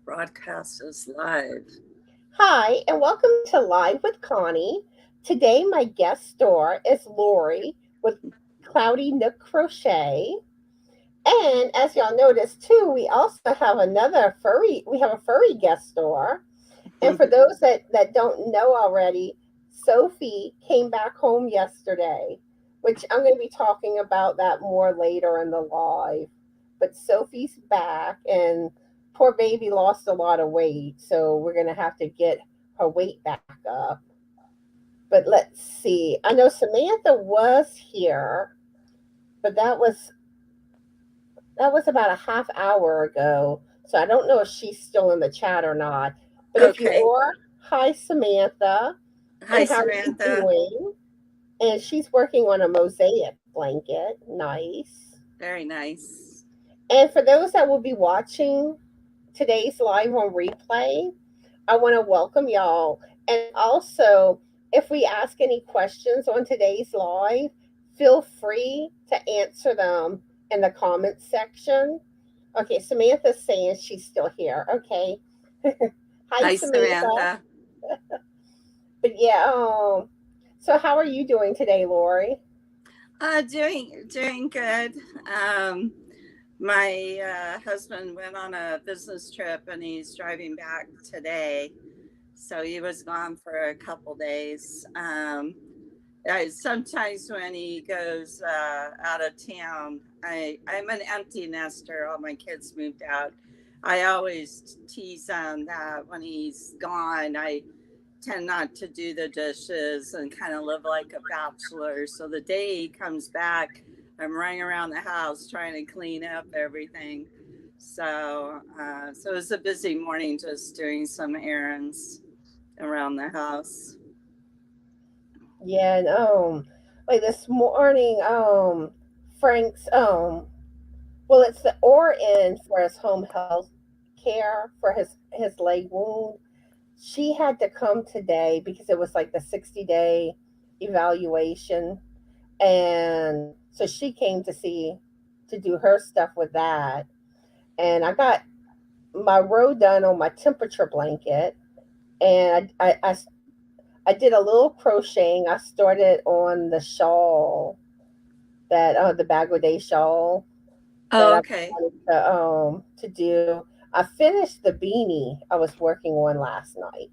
broadcast is live. Hi, and welcome to Live with Connie. Today, my guest star is Laurie with Cloudy Nook Crochet. And as y'all noticed too, we also have another furry. We have a furry guest star. And for those that don't know already, Sophie came back home yesterday, which I'm going to be talking about that more later in the live. But Sophie's back, and poor baby lost a lot of weight, so we're going to have to get her weight back up. But let's see. I know Samantha was here, but that was about a half hour ago. So I don't know if she's still in the chat or not. But if you Okay. are, hi Samantha, Hi, and how are you Samantha. doing? And she's working on a mosaic blanket. Nice. Very nice. And for those that will be watching today's live on replay, I want to welcome y'all. And also, if we ask any questions on today's live, feel free to answer them in the comments section. Okay, Samantha's saying she's still here. Okay. Hi, Hi, Samantha. Samantha. But yeah, so how are you doing today, Lori? Doing good. Um, my husband went on a business trip and he's driving back today. So he was gone for a couple days. Sometimes when he goes out of town, I'm an empty nester. All my kids moved out. I always tease on that when he's gone. I tend not to do the dishes and kind of live like a bachelor. So the day he comes back, I'm running around the house trying to clean up everything. So it was a busy morning just doing some errands around the house. Yeah, and like this morning, Frank's well, it's the RN for his home health care for his leg wound. She had to come today because it was like the 60-day evaluation, and so she came to do her stuff with that. And I got my row done on my temperature blanket, and I did a little crocheting. I started on the shawl, that the Bagwade shawl that Oh, I okay. wanted to do. I finished the beanie I was working on last night.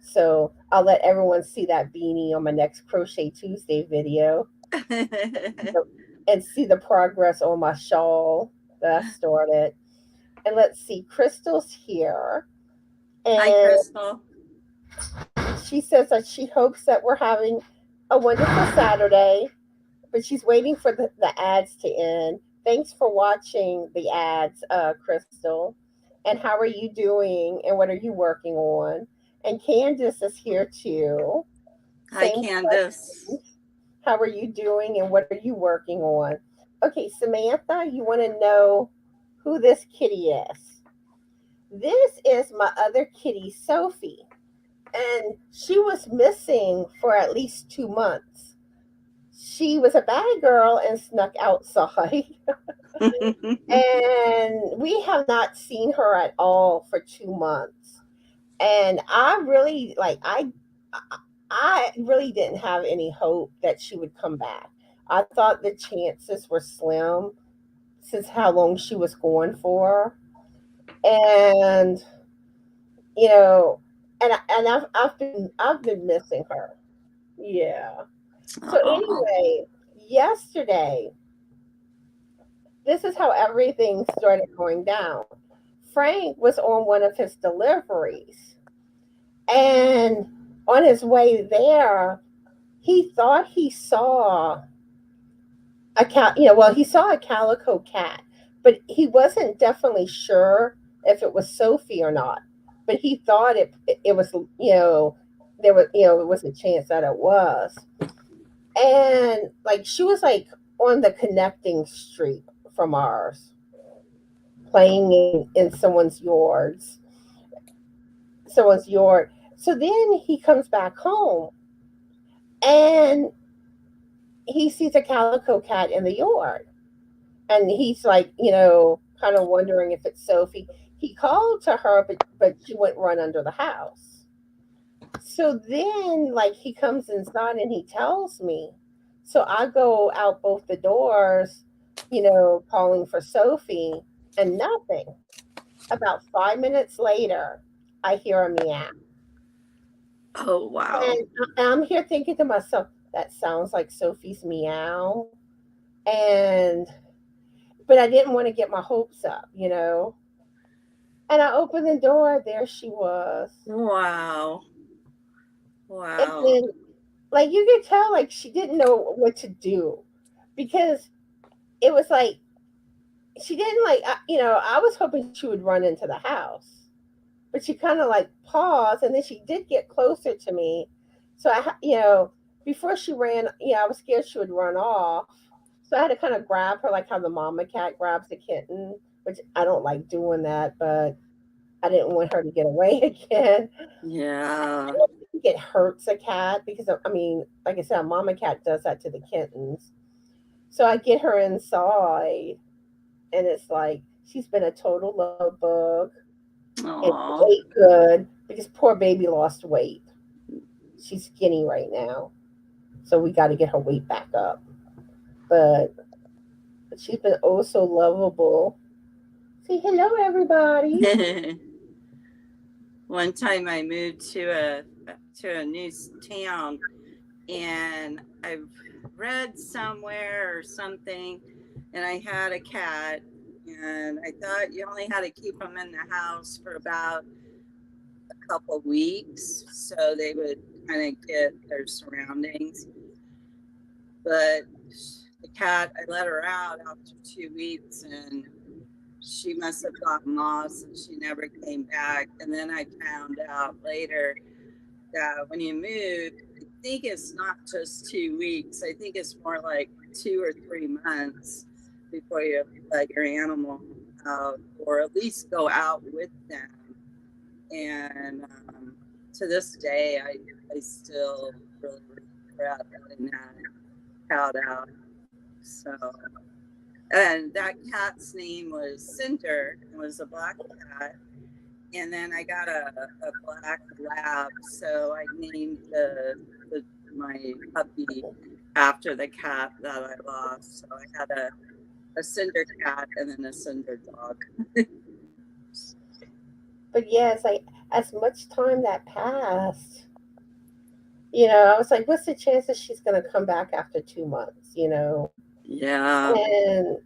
So I'll let everyone see that beanie on my next Crochet Tuesday video, and see the progress on my shawl that I started. And let's see, Crystal's here. Hi, And Crystal. she says that she hopes that we're having a wonderful Saturday, but she's waiting for the ads to end. Thanks for watching the ads, Crystal. And how are you doing? And what are you working on? And Candace is here too. Hi, Same Candace. questions. How are you doing? And what are you working on? Okay, Samantha, you want to know who this kitty is? This is my other kitty, Sophie. And she was missing for at least 2 months. She was a bad girl and snuck outside. And we have not seen her at all for 2 months. And I really didn't have any hope that she would come back. I thought the chances were slim since how long she was gone for. And you know, and I've been missing her. Yeah. So Oh, anyway, yesterday, this is how everything started going down. Frank was on one of his deliveries, and on his way there, he thought he saw a cat. Well, he saw a calico cat, but he wasn't definitely sure if it was Sophie or not. But he thought it was. There was it was a chance that it was. And like she was like on the connecting street from ours, playing in someone's yard. So then he comes back home, and he sees a calico cat in the yard, and he's like, kind of wondering if it's Sophie. he called to her, but she wouldn't run under the house. So then, like, he comes inside and he tells me. So I go out both the doors, calling for Sophie, and nothing. About 5 minutes later, I hear a meow. Oh, wow. And I'm here thinking to myself, that sounds like Sophie's meow. And, but I didn't want to get my hopes up. And I opened the door, there she was. Wow. And Wow. then, like, you could tell, like, she didn't know what to do because it was like, she didn't like, I was hoping she would run into the house, but she kind of like paused and then she did get closer to me. So before she ran, I was scared she would run off. So I had to kind of grab her like how the mama cat grabs the kitten, which I don't like doing that, but I didn't want her to get away again. Yeah. I don't think it hurts a cat because I mean, like I said, a mama cat does that to the kittens. So I get her inside, and it's like she's been a total love bug and Aw. ate good because poor baby lost weight. She's skinny right now, so we got to get her weight back up. But she's been oh so lovable. Say hello, everybody. One time I moved to a new town, and I read somewhere or something, and I had a cat, and I thought you only had to keep them in the house for about a couple weeks so they would kind of get their surroundings. But the cat, I let her out after 2 weeks, and she must have gotten lost and she never came back. And then I found out later that when you move, I think it's not just 2 weeks. I think it's more like 2 or 3 months before you let your animal out, or at least go out with them. And to this day, I still really regret letting that cat out. So, and that cat's name was Cinder. It was a black cat. And then I got a black lab, so I named my puppy after the cat that I lost. So I had a cinder cat and then a cinder dog. But yeah, it's like as much time that passed, I was like, what's the chances she's going to come back after 2 months? Yeah. And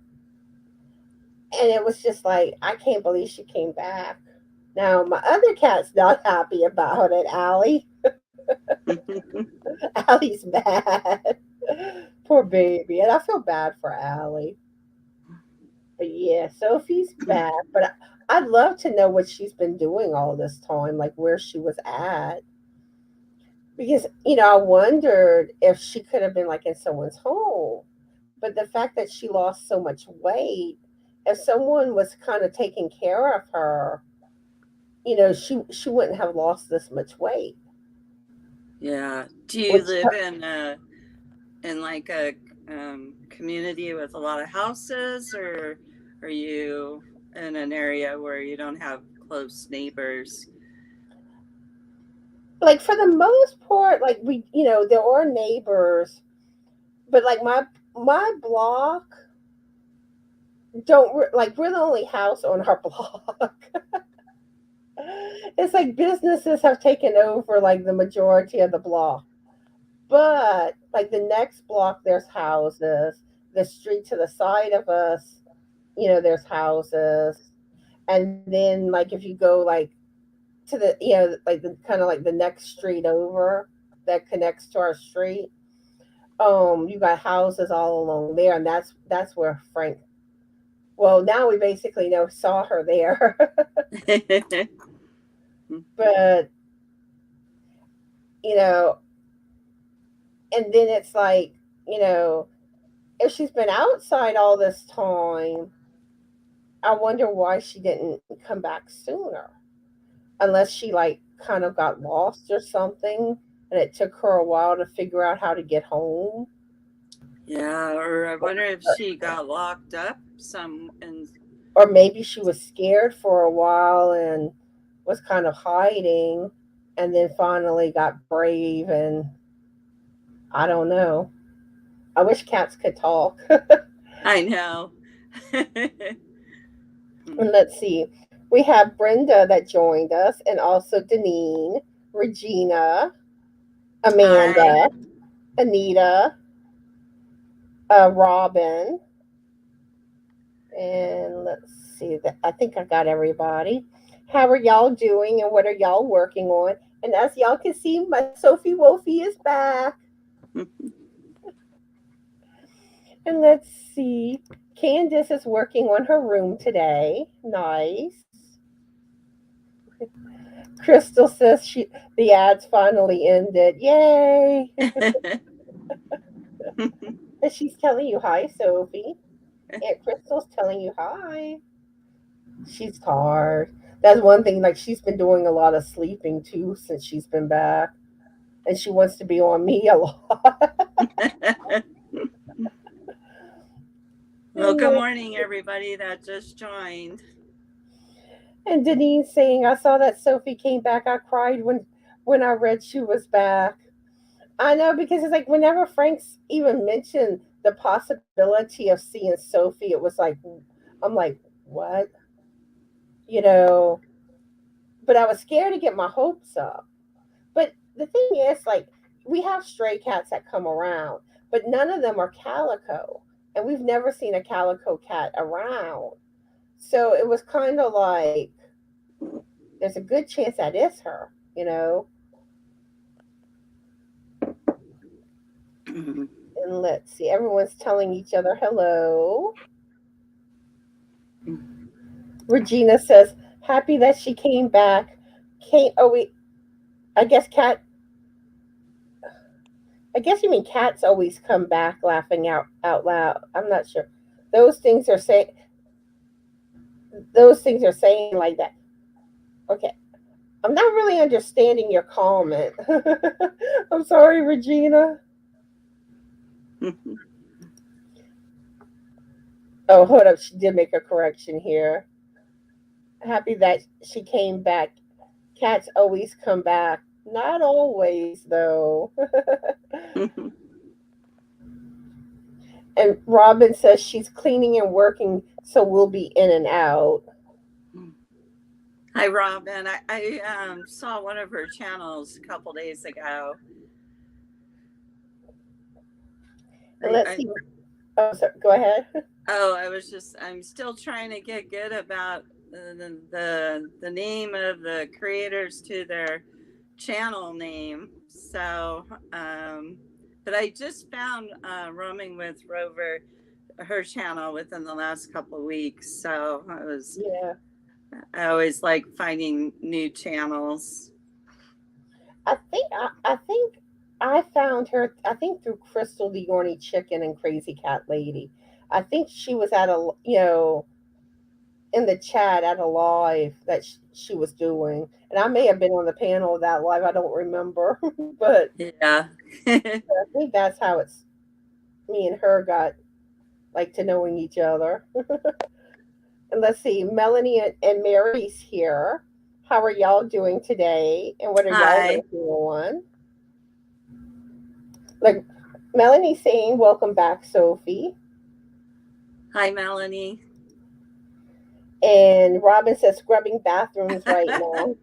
it was just like, I can't believe she came back. Now my other cat's not happy about it, Allie. Allie's mad. Poor baby. And I feel bad for Allie. But yeah, Sophie's back. But I'd love to know what she's been doing all this time, like where she was at. Because, I wondered if she could have been like in someone's home. But the fact that she lost so much weight, if someone was kind of taking care of her, she wouldn't have lost this much weight. Yeah. Do you Which live in like a community with a lot of houses, or are you in an area where you don't have close neighbors? like for the most part, like there are neighbors, but like my block don't like we're the only house on our block. It's like businesses have taken over like the majority of the block. But like the next block, there's houses. The street to the side of us, there's houses. And then like if you go like to the like the kind of like the next street over that connects to our street, you got houses all along there, and that's where Frank. Well, now we basically saw her there, but you know, and then it's like you know if she's been outside all this time, I wonder why she didn't come back sooner. Unless she like kind of got lost or something, and it took her a while to figure out how to get home. Yeah, or I wonder if she got locked up some in or maybe she was scared for a while and was kind of hiding, and then finally got brave. And I don't know. I wish cats could talk. I know. And let's see. We have Brenda that joined us, and also Deneen, Regina, Hi. Amanda, Anita, Robin, and let's see. That I think I got everybody. How are y'all doing, and what are y'all working on? And as y'all can see, my Sophie Wolfie is back. And let's see. Candace is working on her room today. Nice. Crystal says the ads finally ended. Yay! And she's telling you hi, Sophie. Aunt Crystal's telling you hi. She's tired. That's one thing. Like she's been doing a lot of sleeping too since she's been back, and she wants to be on me a lot. Well, good morning, everybody that just joined. And Denise saying, "I saw that Sophie came back. I cried when I read she was back." I know because it's like whenever Frank's even mentioned the possibility of seeing Sophie, it was like I'm like, what? You know, but I was scared to get my hopes up. But the thing is, like, we have stray cats that come around, but none of them are calico. And we've never seen a calico cat around. So it was kind of like, there's a good chance that is her, you know? And let's see, everyone's telling each other hello. Regina says, happy that she came back. Can't, oh, wait, I guess cat, I guess you mean cats always come back laughing out loud. I'm not sure. Those things are saying, those things are saying like that. Okay. I'm not really understanding your comment. I'm sorry, Regina. Oh, hold up. She did make a correction here. Happy that she came back. Cats always come back. Not always, though. And Robin says she's cleaning and working, so we'll be in and out. Hi, Robin. I saw one of her channels a couple days ago. And let's see. Oh, sorry, go ahead. I'm still trying to get good about the name of the creators to their channel name. So, but I just found Roaming with Rover, her channel within the last couple of weeks. So Yeah. I always like finding new channels. I think I found her. I think through Crystal the Orny Chicken and Crazy Cat Lady. I think she was at a in the chat at a live that she was doing, and I may have been on the panel of that live. I don't remember, but Yeah. I think that's how it's me and her got like to knowing each other. And let's see, Melanie and Mary's here. How are y'all doing today? And what are y'all Hi. working on? Like Melanie saying, welcome back, Sophie. Hi, Melanie. And Robin says, scrubbing bathrooms right now.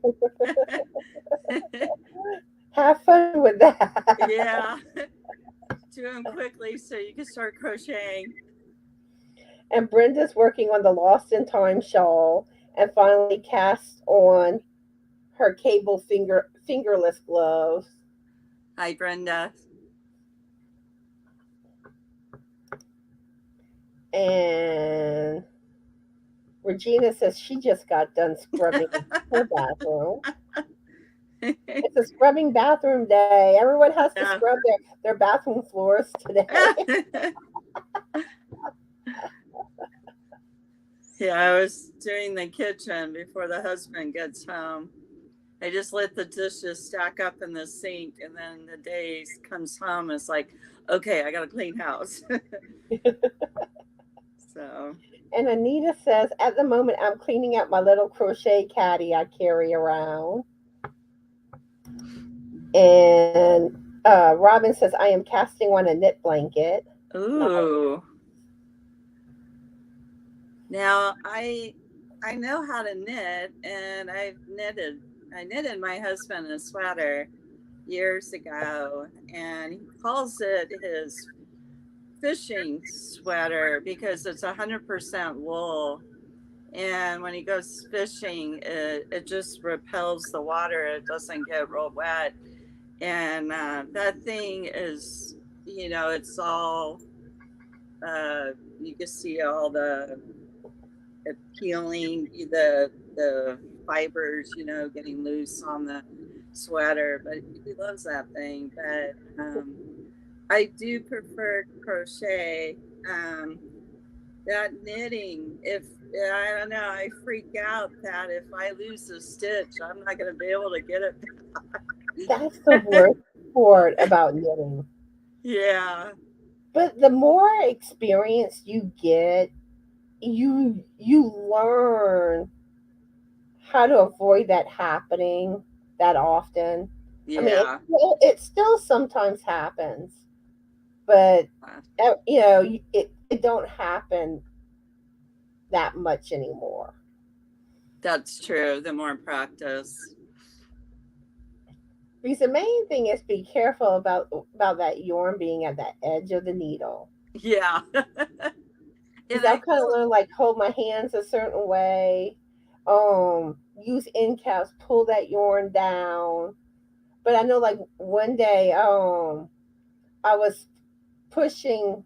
Have fun with that. Yeah. Do them quickly so you can start crocheting. And Brenda's working on the Lost in Time shawl and finally cast on her cable fingerless gloves. Hi, Brenda. And Regina says she just got done scrubbing her bathroom. It's a scrubbing bathroom day. Everyone has to scrub their bathroom floors today. Yeah, I was doing the kitchen before the husband gets home. I just let the dishes stack up in the sink, and then the day comes home. It's like, okay, I got to clean house. So. And Anita says, at the moment, I'm cleaning out my little crochet caddy I carry around. And Robin says, I am casting on a knit blanket. Ooh. Now I know how to knit, and I knitted my husband a sweater years ago, and he calls it his fishing sweater because it's 100% wool. And when he goes fishing, it just repels the water. It doesn't get real wet. And that thing is, it's all, you can see all the peeling, the fibers, getting loose on the sweater. But he loves that thing. But I do prefer crochet. Um, that knitting, if I don't know, I freak out that if I lose a stitch, I'm not going to be able to get it That's the worst part about knitting. Yeah. But the more experience you get, you learn how to avoid that happening that often. I mean, Yeah. it still sometimes happens, but it don't happen that much anymore. That's true. The more practice. Because the main thing is be careful about that yarn being at that edge of the needle. Yeah. And Because I I've kind of feel, learned like hold my hands a certain way, use end caps, pull that yarn down. But I know like one day, I was pushing,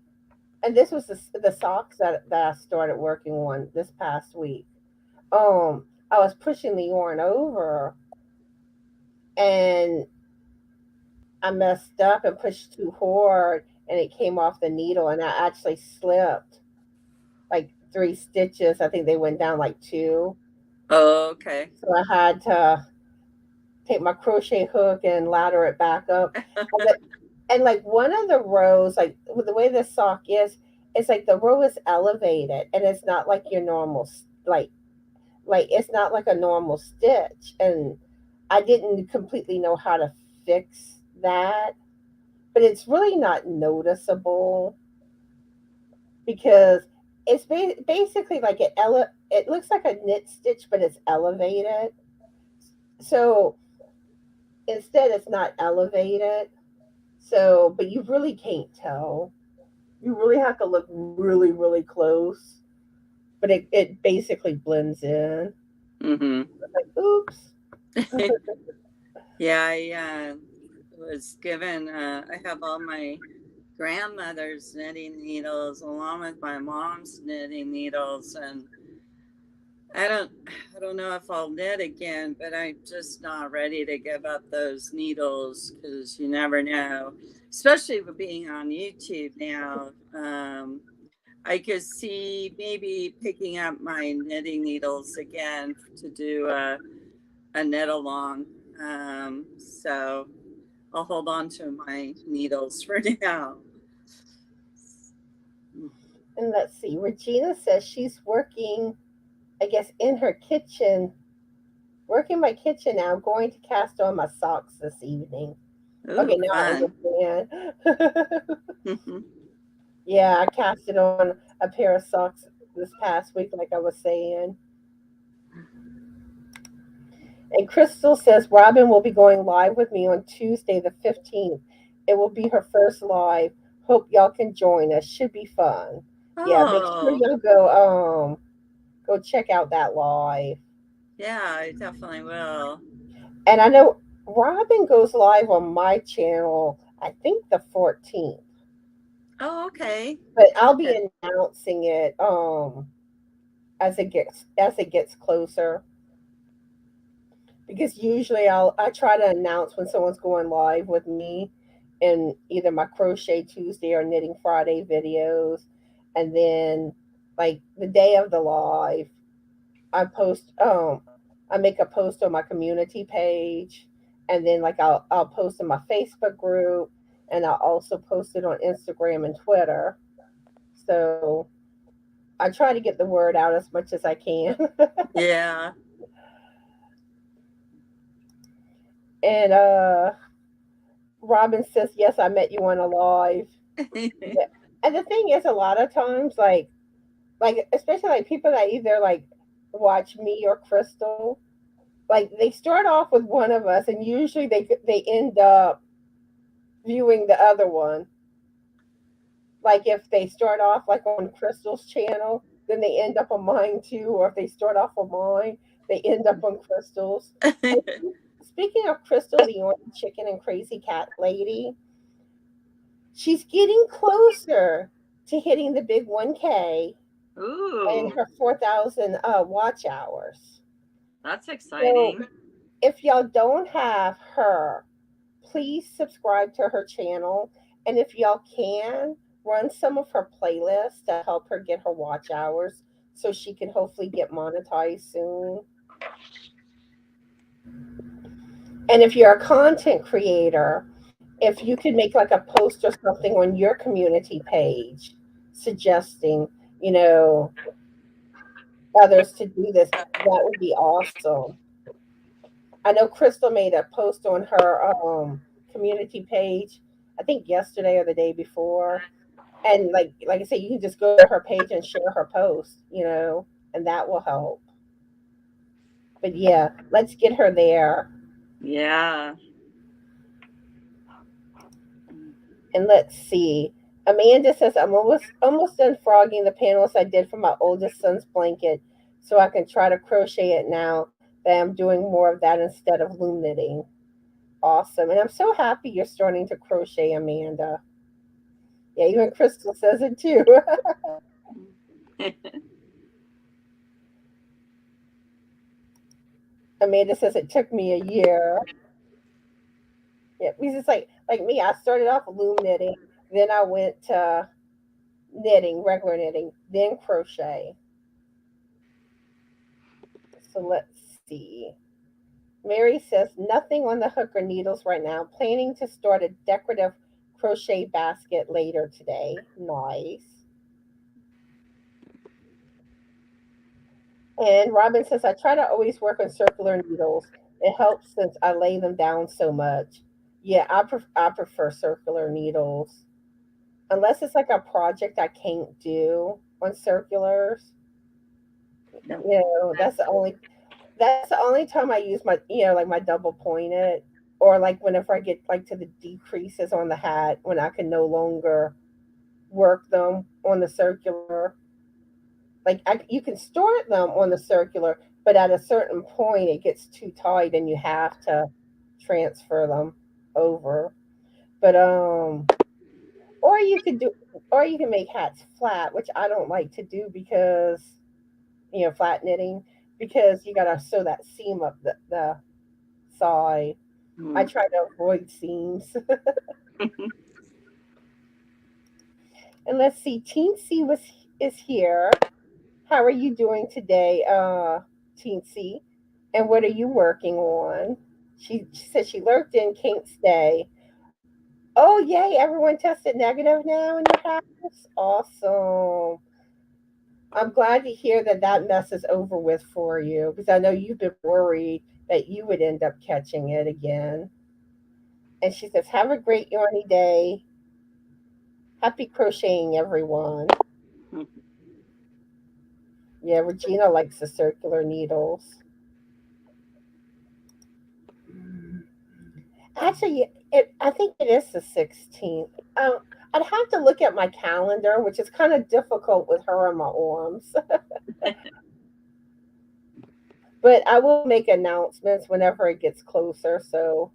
and this was the socks that I started working on this past week. I was pushing the yarn over, and I messed up and pushed too hard, and it came off the needle, and I actually slipped like 3 stitches. I think they went down like two. oh, okay. So I had to take my crochet hook and ladder it back up. And like one of the rows, like with the way this sock is, it's like the row is elevated, and it's not like your normal like it's not like a normal stitch. And I didn't completely know how to fix that, but it's really not noticeable because it's basically like it looks like a knit stitch, but it's elevated. So instead, it's not elevated. So, but you really can't tell. You really have to look really, really close. But it basically blends in. Mm-hmm. Like, oops. Yeah, I was given, I have all my grandmother's knitting needles along with my mom's knitting needles, and I don't I don't know if I'll knit again, but I'm just not ready to give up those needles because you never know, especially with being on YouTube now. I could see maybe picking up my knitting needles again to do a knit along. So I'll hold on to my needles for now. And let's see. Regina says she's working, I guess, in her kitchen, working my kitchen now, going to cast on my socks this evening. Ooh, Okay, now fun. I understand. Yeah, I casted on a pair of socks this past week, like I was saying. And Crystal says Robin will be going live with me on Tuesday the 15th. It will be her first live. Hope y'all can join us. Should be fun. Yeah, make sure Oh, y'all go check out that live. yeah, I definitely will. And I know Robin goes live on my channel, I think the 14th. Oh, okay. But I'll be Good. announcing it as it gets closer. Because usually I try to announce when someone's going live with me in either my crochet Tuesday or knitting Friday videos, and then like the day of the live, I post I make a post on my community page, and then like I'll post in my Facebook group, and I'll also post it on Instagram and Twitter. So I try to get the word out as much as I can. Yeah. And Robin says, "Yes, I met you on a live." Yeah. And the thing is, a lot of times, like especially like people that either like watch me or Crystal, like they start off with one of us, and usually they end up viewing the other one. Like if they start off like on Crystal's channel, then they end up on mine too, or if they start off on mine, they end up on Crystal's. And speaking of Crystal, the orange chicken and crazy cat lady, she's getting closer to hitting the big 1K and Ooh, her 4,000 watch hours. that's So exciting. if y'all don't have her, please subscribe to her channel. And if y'all can, run some of her playlists to help her get her watch hours so she can hopefully get monetized soon. And if you're a content creator, if you could make like a post or something on your community page suggesting, you know, others to do this, that would be awesome. I know Crystal made a post on her community page, I think yesterday or the day before. And like I said, you can just go to her page and share her post, and that will help. But yeah, let's get her there. Yeah. And let's see. Amanda says I'm almost done frogging the panels I did for my oldest son's blanket, so I can try to crochet it now that I'm doing more of that instead of loom knitting. Awesome. And I'm so happy you're starting to crochet, Amanda. Yeah, even Crystal says it too. Amanda says it took me a year. Yeah, because it's like me. I started off loom knitting, then I went to knitting, regular knitting, then crochet. So let's see. Mary says nothing on the hook or needles right now. Planning to start a decorative crochet basket later today. Nice. And Robin says I try to always work on circular needles. It helps since I lay them down so much. Yeah, I prefer circular needles unless it's like a project I can't do on circulars. Yep. That's the only time I use my like my double pointed, or like whenever I get like to the decreases on the hat when I can no longer work them on the circular. Like you can store them on the circular, but at a certain point it gets too tight and you have to transfer them over. But or you could do or you can make hats flat, which I don't like to do because flat knitting, because you gotta sew that seam up the side. I Mm. try to avoid seams. And let's see, Teensy is here. How are you doing today, Teensy? And what are you working on? She said she lurked in, can't stay. Oh yay! Everyone tested negative now in your house. Awesome. I'm glad to hear that that mess is over with for you, because I know you've been worried that you would end up catching it again. And she says, "Have a great yarny day. Happy crocheting, everyone." Yeah, Regina likes the circular needles. Actually, I think it is the 16th. I'd have to look at my calendar, which is kind of difficult with her on my arms. But I will make announcements whenever it gets closer. So,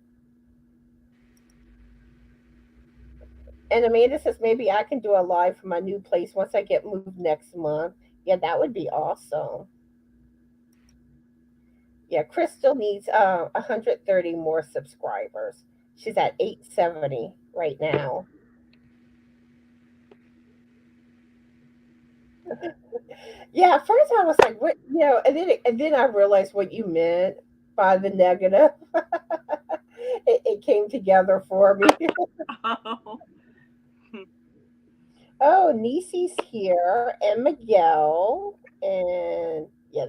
and Amanda says maybe I can do a live from my new place once I get moved next month. Yeah, that would be awesome. Yeah, Crystal needs 130 more subscribers. She's at 870 right now. Yeah, at first I was like, what, and then I realized what you meant by the negative. It came together for me. Oh. Oh, Nisi's here and Miguel. And yeah,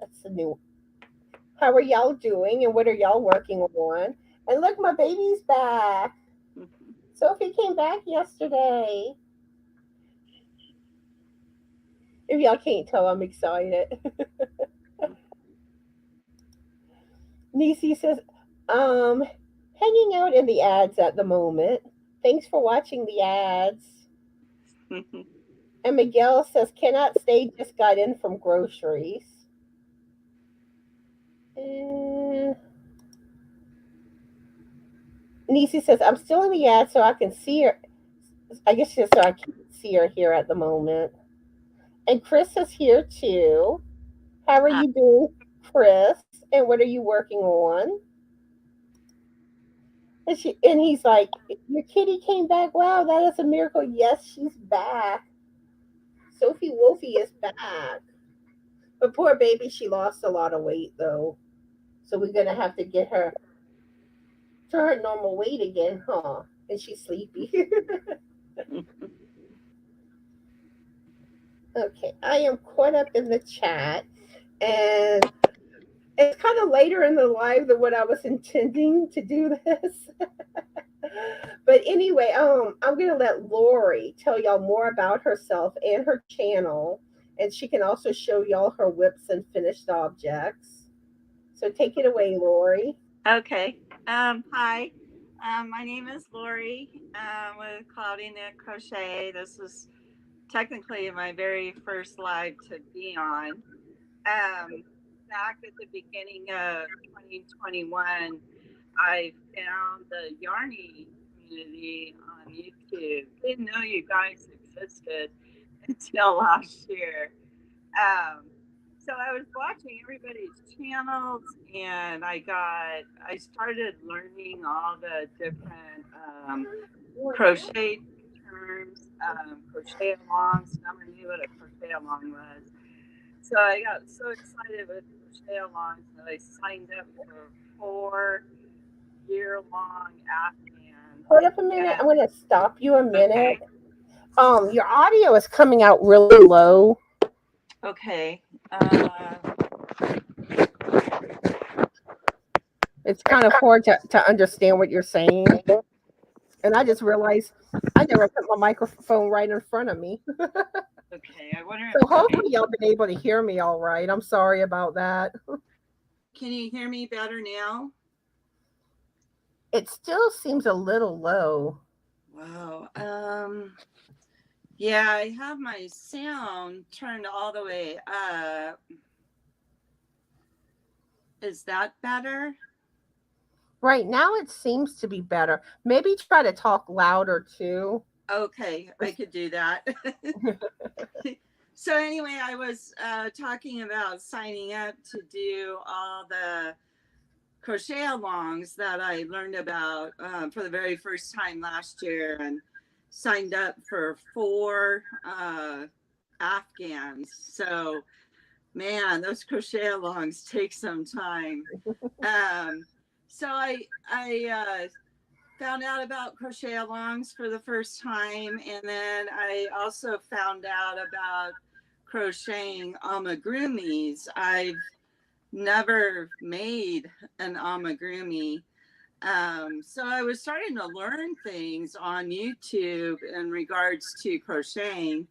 that's the new. How are y'all doing and what are y'all working on? And look, my baby's back. Sophie came back yesterday. If y'all can't tell, I'm excited. Nisi says, um, hanging out in the ads at the moment. Thanks for watching the ads. And Miguel says, cannot stay, just got in from groceries. And Nisi says, I'm still in the ad so I can see her. I guess just so I can see her here at the moment. And Chris is here too. How are you doing, Chris? And what are you working on? And he's like, your kitty came back. Wow, that is a miracle. Yes, she's back. Sophie Wolfie is back. But poor baby, she lost a lot of weight though. So we're gonna have to get her to her normal weight again, huh? And she's sleepy. Okay, I am caught up in the chat, and it's kind of later in the live than what I was intending to do this. But anyway, I'm gonna let Laurie tell y'all more about herself and her channel, and she can also show y'all her whips and finished objects. So take it away, Laurie. Okay. Hi. My name is Laurie with Nook Crochet. This is technically my very first live to be on. Back at the beginning of 2021, I found the yarning community on YouTube. Didn't know you guys existed until last year. Um, so I was watching everybody's channels, and I started learning all the different crochet terms, crochet alongs. Never knew what a crochet along was. So I got so excited with crochet alongs that I signed up for 4-year-long Afghans. Hold up a minute. I'm gonna stop you a minute. Okay. Your audio is coming out really low. Okay. It's kind of hard to understand what you're saying. And I just realized I never put my microphone right in front of me. Okay. I wonder So if hopefully y'all been able to hear me all right. I'm sorry about that. can you hear me better now? It still seems a little low. Wow. Yeah, I have my sound turned all the way up. Is that better? Right now it seems to be better. Maybe try to talk louder too. Okay, I could do that. So anyway, I was talking about signing up to do all the crochet alongs that I learned about for the very first time last year, and signed up for 4 Afghans. So man, those crochet alongs take some time. Um, so I found out about crochet alongs for the first time, and then I also found out about crocheting amigurumis. I've never made an amigurumi. So I was starting to learn things on YouTube in regards to crocheting.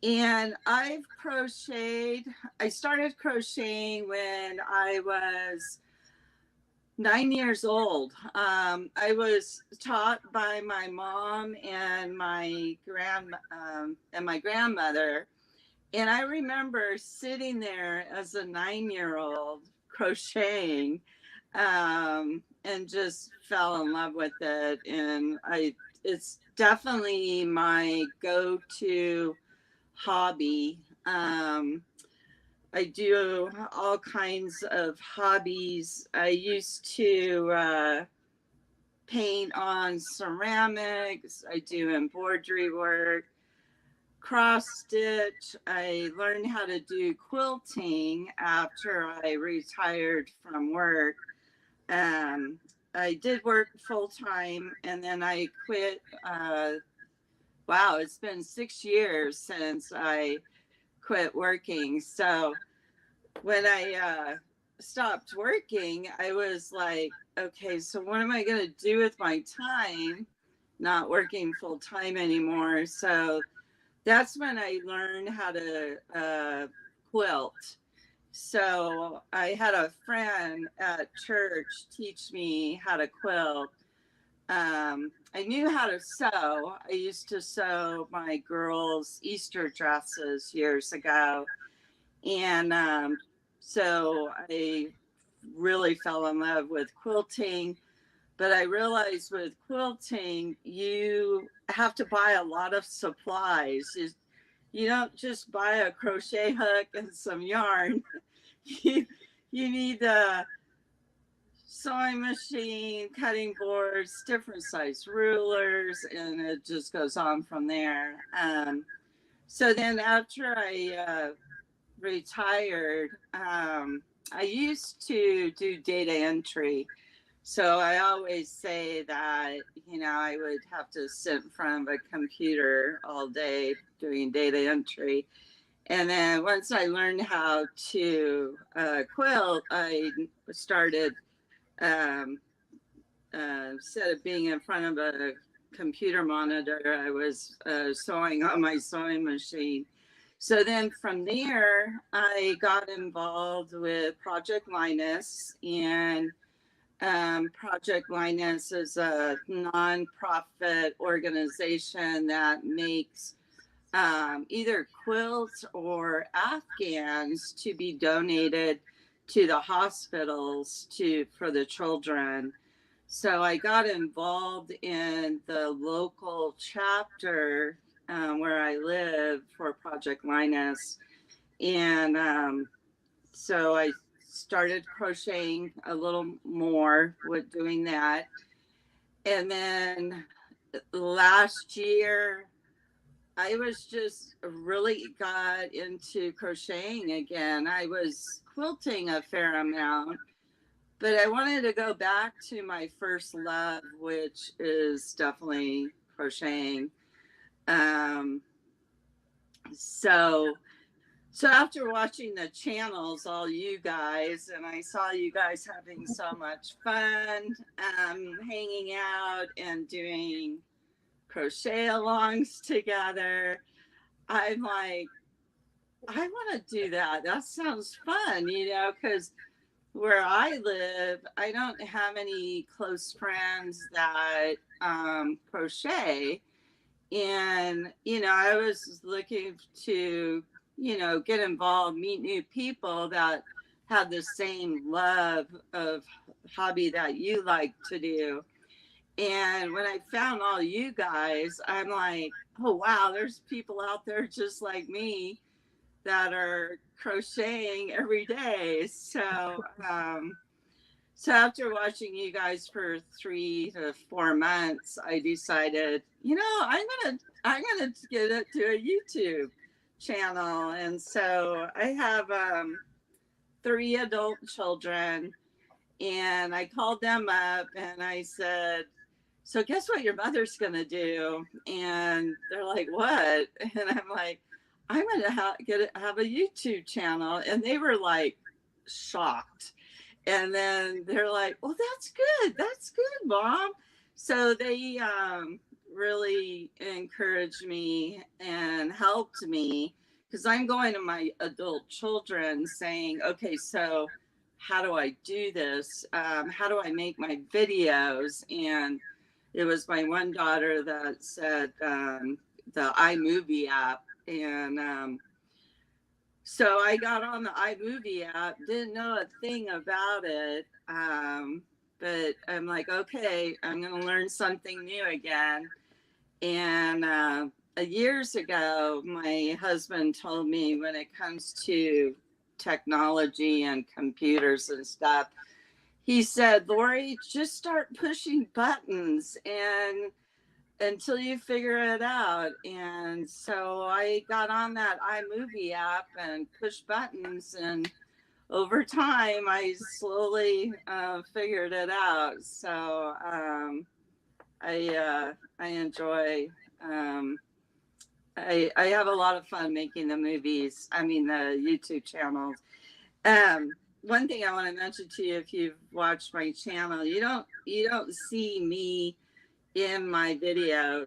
And I started crocheting when I was 9 years old. I was taught by my mom and my grandmother. And I remember sitting there as a 9-year-old crocheting, and just fell in love with it. And it's definitely my go-to hobby. I do all kinds of hobbies. I used to paint on ceramics. I do embroidery work, cross stitch. I learned how to do quilting after I retired from work. I did work full time, and then I quit wow, it's been 6 years since I quit working. So when I stopped working, I was like, okay, so what am I going to do with my time? Not working full time anymore. So that's when I learned how to quilt. So I had a friend at church teach me how to quilt. I knew how to sew. I used to sew my girls' Easter dresses years ago. And so I really fell in love with quilting. But I realized with quilting, you have to buy a lot of supplies. You don't just buy a crochet hook and some yarn. You, you need a sewing machine, cutting boards, different size rulers, and it just goes on from there. So then after I retired, I used to do data entry. So I always say that, I would have to sit in front of a computer all day doing data entry. And then once I learned how to quilt, I started, instead of being in front of a computer monitor, I was sewing on my sewing machine. So then from there, I got involved with Project Linus, and Project Linus is a nonprofit organization that makes either quilts or Afghans to be donated to the hospitals for the children. So I got involved in the local chapter where I live for Project Linus. And so I started crocheting a little more with doing that. And then last year, I was just really got into crocheting again. I was quilting a fair amount, but I wanted to go back to my first love, which is definitely crocheting. Um, so So after watching the channels, all you guys, and I saw you guys having so much fun, hanging out and doing crochet alongs together, I'm like, I want to do that. That sounds fun, because where I live, I don't have any close friends that crochet. And, I was looking to, get involved, meet new people that have the same love of hobby that you like to do. And when I found all you guys, I'm like, oh, wow, there's people out there just like me that are crocheting every day. So after watching you guys for 3 to 4 months, I decided, I'm gonna get it to a YouTube channel. And so I have 3 adult children, and I called them up and I said, so guess what your mother's gonna do? And they're like, what? And I'm like, I'm gonna have a YouTube channel. And they were like shocked. And then they're like, well, that's good, Mom. So they really encouraged me and helped me, because I'm going to my adult children saying, okay, so how do I do this? How do I make my videos? And it was my one daughter that said the iMovie app. And so I got on the iMovie app, didn't know a thing about it. But I'm like, okay, I'm going to learn something new again. And years ago, my husband told me, when it comes to technology and computers and stuff, he said, Laurie, just start pushing buttons and until you figure it out. And so I got on that iMovie app and pushed buttons, and over time I slowly figured it out. So I enjoy I have a lot of fun making the movies. I mean, the YouTube channels. Um, One thing I want to mention to you, if you've watched my channel, you don't see me in my videos.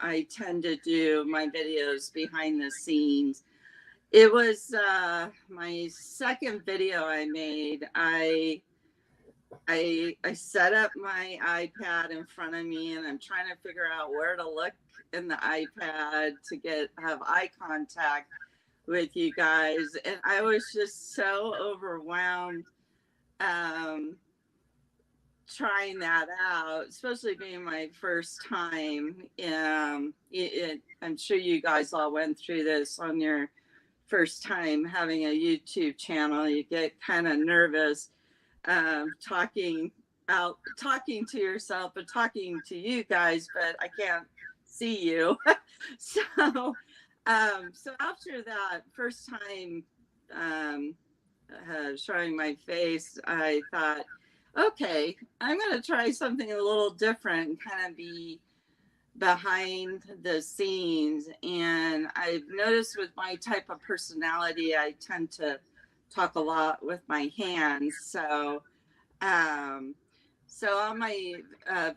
I tend to do my videos behind the scenes. It was my second video I made. I set up my iPad in front of me, and I'm trying to figure out where to look in the iPad to have eye contact with you guys. And I was just so overwhelmed um, trying that out, especially being my first time. I'm sure you guys all went through this on your first time having a YouTube channel. You get kind of nervous talking to yourself, but talking to you guys, but I can't see you. so, so after that first time um, showing my face, I thought, okay, I'm going to try something a little different and kind of be behind the scenes. And I've noticed with my type of personality, I tend to talk a lot with my hands. Um, so on my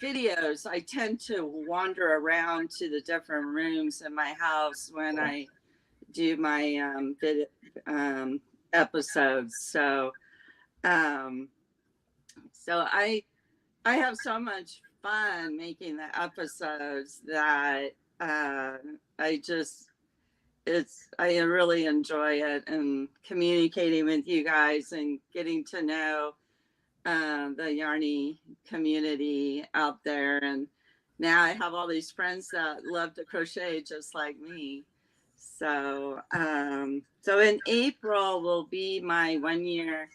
videos, I tend to wander around to the different rooms in my house when I do my episodes. Um, so I have so much fun making the episodes that I just I really enjoy it, and communicating with you guys and getting to know the Yarny community out there. And now I have all these friends that love to crochet just like me. So in April will be my 1 year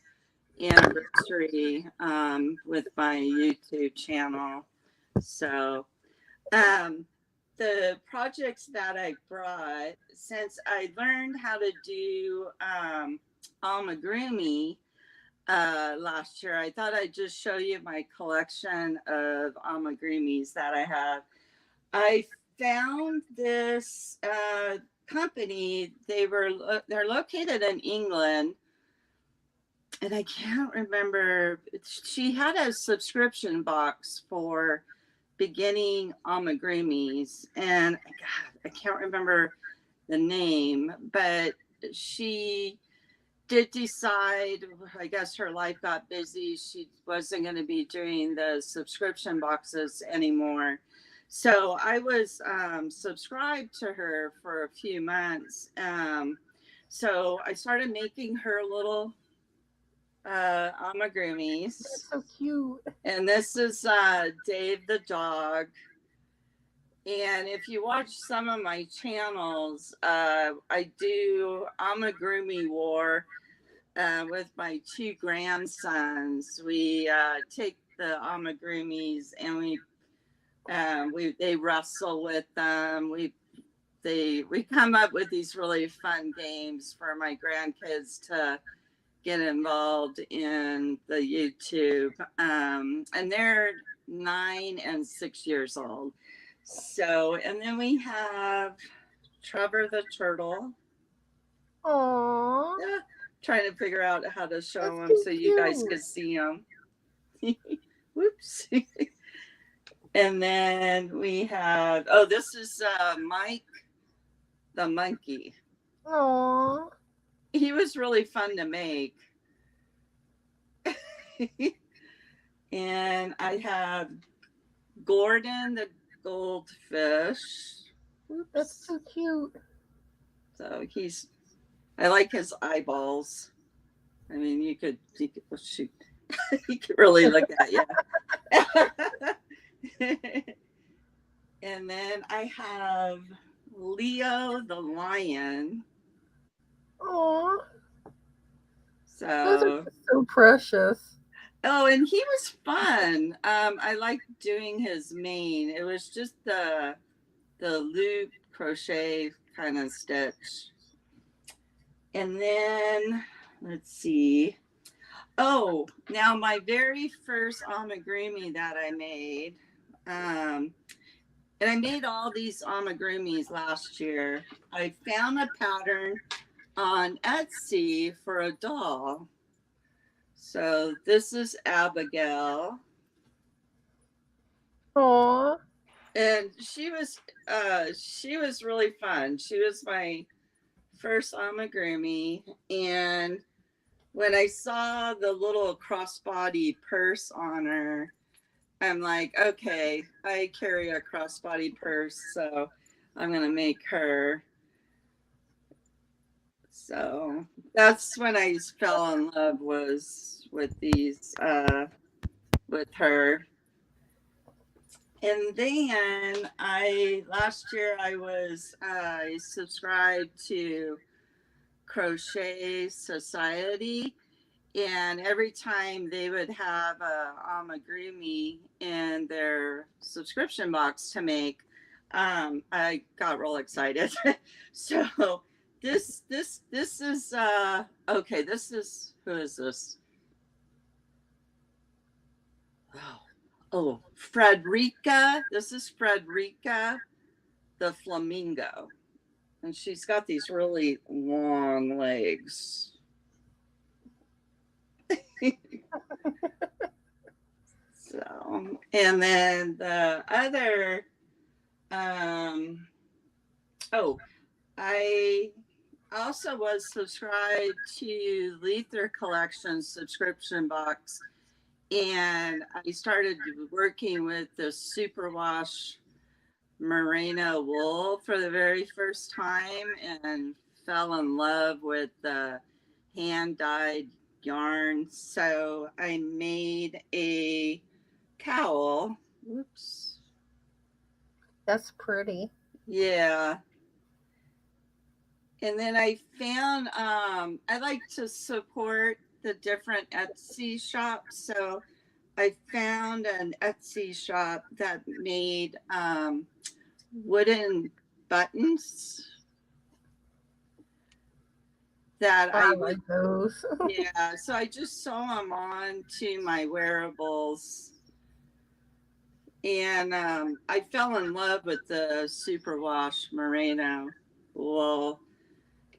anniversary with my YouTube channel. So the projects that I brought, since I learned how to do amigurumi last year, I thought I'd just show you my collection of amigurumis that I have. I found this company. They're located in England, and I can't remember. She had a subscription box for beginning amigurumis, and God, I can't remember the name, but she did decide, I guess her life got busy, she wasn't going to be doing the subscription boxes anymore. So I was subscribed to her for a few months. So I started making her little amigurumis. That's so cute. And this is Dave the dog. And if you watch some of my channels, I do amigurumi war with my two grandsons. We take the amigurumis and they wrestle with them. We come up with these really fun games for my grandkids to get involved in the YouTube. And they're 9 and 6 years old. So, and then we have Trevor the Turtle. Aww. Yeah, trying to figure out how to show him so you guys could see him. Whoops. And then we have, this is Mike the monkey. Aww. He was really fun to make. And I have Gordon the goldfish. Ooh, that's so cute. So I like his eyeballs. I mean, you could oh, shoot. He could really look at you. And then I have Leo the lion. Aww. So those are so precious. Oh, and he was fun. I liked doing his mane. It was just the loop crochet kind of stitch. And then let's see. Oh, now my very first amigurumi that I made, And I made all these amigurumis last year. I found a pattern on Etsy for a doll. So this is Abigail. Aw. And she was really fun. She was my first amigurumi, and when I saw the little crossbody purse on her, I'm like, okay, I carry a crossbody purse, so I'm gonna make her. So that's when I fell in love, was with these with her. And then last year I subscribed to Crochet Society, and every time they would have a amigurumi in their subscription box to make, I got real excited. So this is okay. This is, who is this? Oh, Frederica. This is Frederica the flamingo, and she's got these really long legs. So, and then the other, oh, I also was subscribed to Lether Collection subscription box, and I started working with the superwash merino wool for the very first time, and fell in love with the hand dyed yarn. So I made a cowl. Whoops. That's pretty. Yeah. And then I found I like to support the different Etsy shops. So I found an Etsy shop that made wooden buttons that I I like would, those. yeah. So I just sew them on to my wearables. And I fell in love with the superwash merino wool.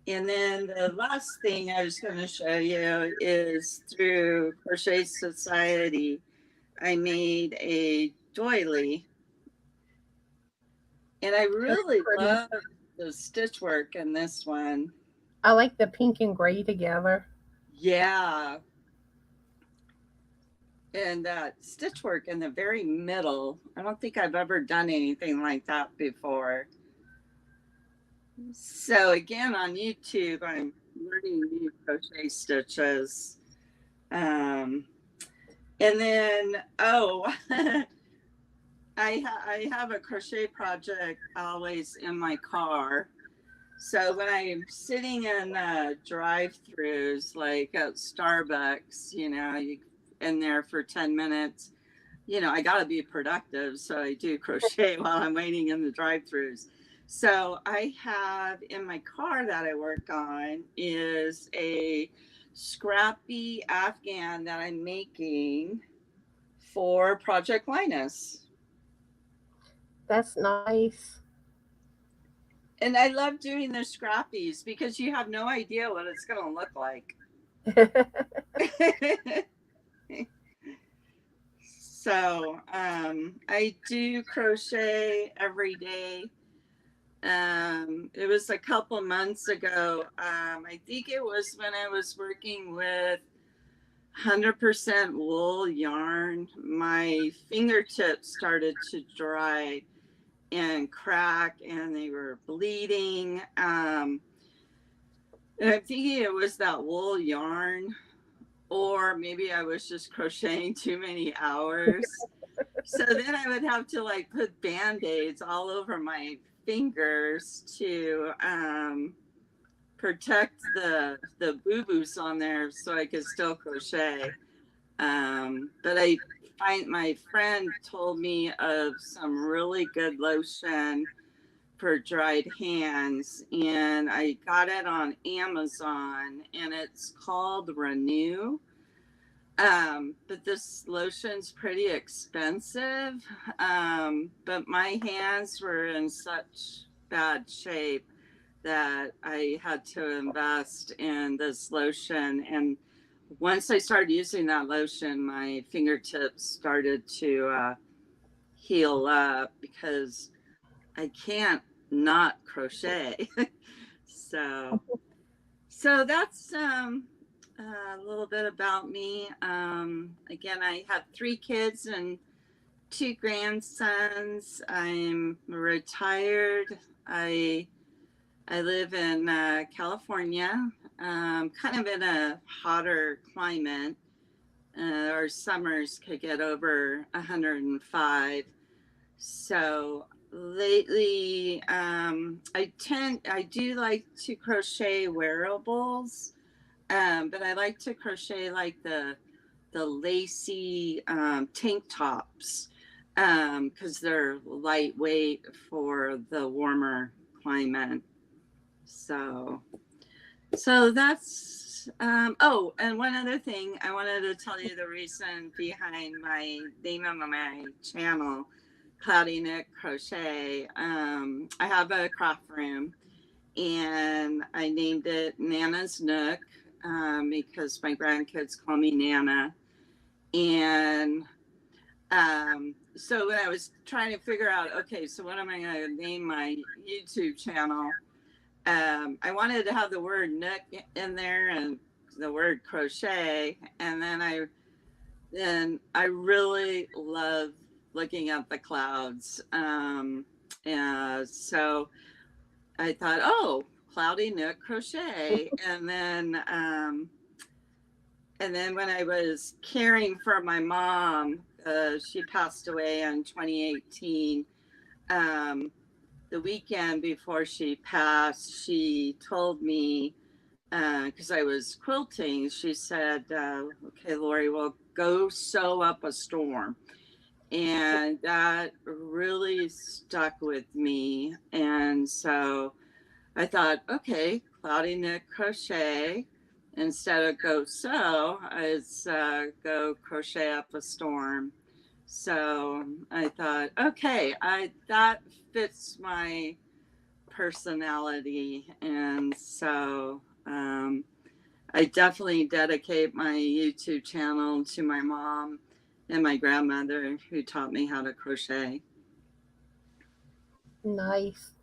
And then the last thing I was going to show you is through Crochet Society, I made a doily. And I really love the stitch work in this one. I like the pink and gray together. Yeah. And that stitch work in the very middle, I don't think I've ever done anything like that before. So again, on YouTube, I'm learning new crochet stitches. And then, oh, I have a crochet project always in my car. So when I'm sitting in drive-throughs, like at Starbucks, you in there for 10 minutes, I got to be productive. So I do crochet while I'm waiting in the drive-throughs. So I have in my car that I work on is a scrappy Afghan that I'm making for Project Linus. That's nice. And I love doing the scrappies because you have no idea what it's going to look like. So I do crochet every day. It was a couple months ago. I think it was when I was working with 100% wool yarn. My fingertips started to dry and crack, and they were bleeding. And I'm thinking it was that wool yarn, or maybe I was just crocheting too many hours. So then I would have to like put band-aids all over my fingers to protect the boo-boos on there so I could still crochet. But my friend told me of some really good lotion for dried hands, and I got it on Amazon, and it's called Renew. But this lotion's pretty expensive. But my hands were in such bad shape that I had to invest in this lotion. And once I started using that lotion, my fingertips started to heal up because I can't not crochet. so so that's a little bit about me. Again, I have 3 kids and 2 grandsons. I'm retired. I live in California, kind of in a hotter climate. Our summers could get over 105. So lately, I do like to crochet wearables, but I like to crochet like the lacy tank tops because they're lightweight for the warmer climate. So that's oh, and one other thing I wanted to tell you the reason behind my name of my channel, Cloudy Nook Crochet. I have a craft room and I named it Nana's Nook because my grandkids call me Nana. And so when I was trying to figure out, okay, so what am I going to name my YouTube channel? I wanted to have the word nook in there and the word crochet. And then I really love looking at the clouds. So I thought, oh, Cloudy Nook Crochet. And then when I was caring for my mom, she passed away in 2018. The weekend before she passed, she told me, because I was quilting, she said, okay, Laurie, well, go sew up a storm. And that really stuck with me. And so I thought, okay, Cloudy Nook Crochet. Instead of go sew, it's go crochet up a storm. So I thought, okay, that fits my personality, and so I definitely dedicate my YouTube channel to my mom and my grandmother who taught me how to crochet. Nice.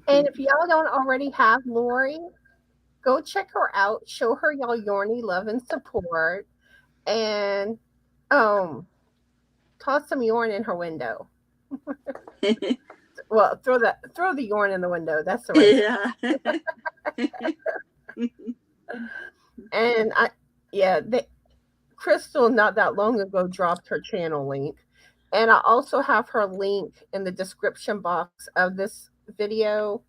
And if y'all don't already have Laurie, go check her out. Show her y'all Yarny love and support, and um, toss some yarn in her window. Well, throw the yarn in the window. That's the right. Yeah. And Crystal not that long ago dropped her channel link, and I also have her link in the description box of this video,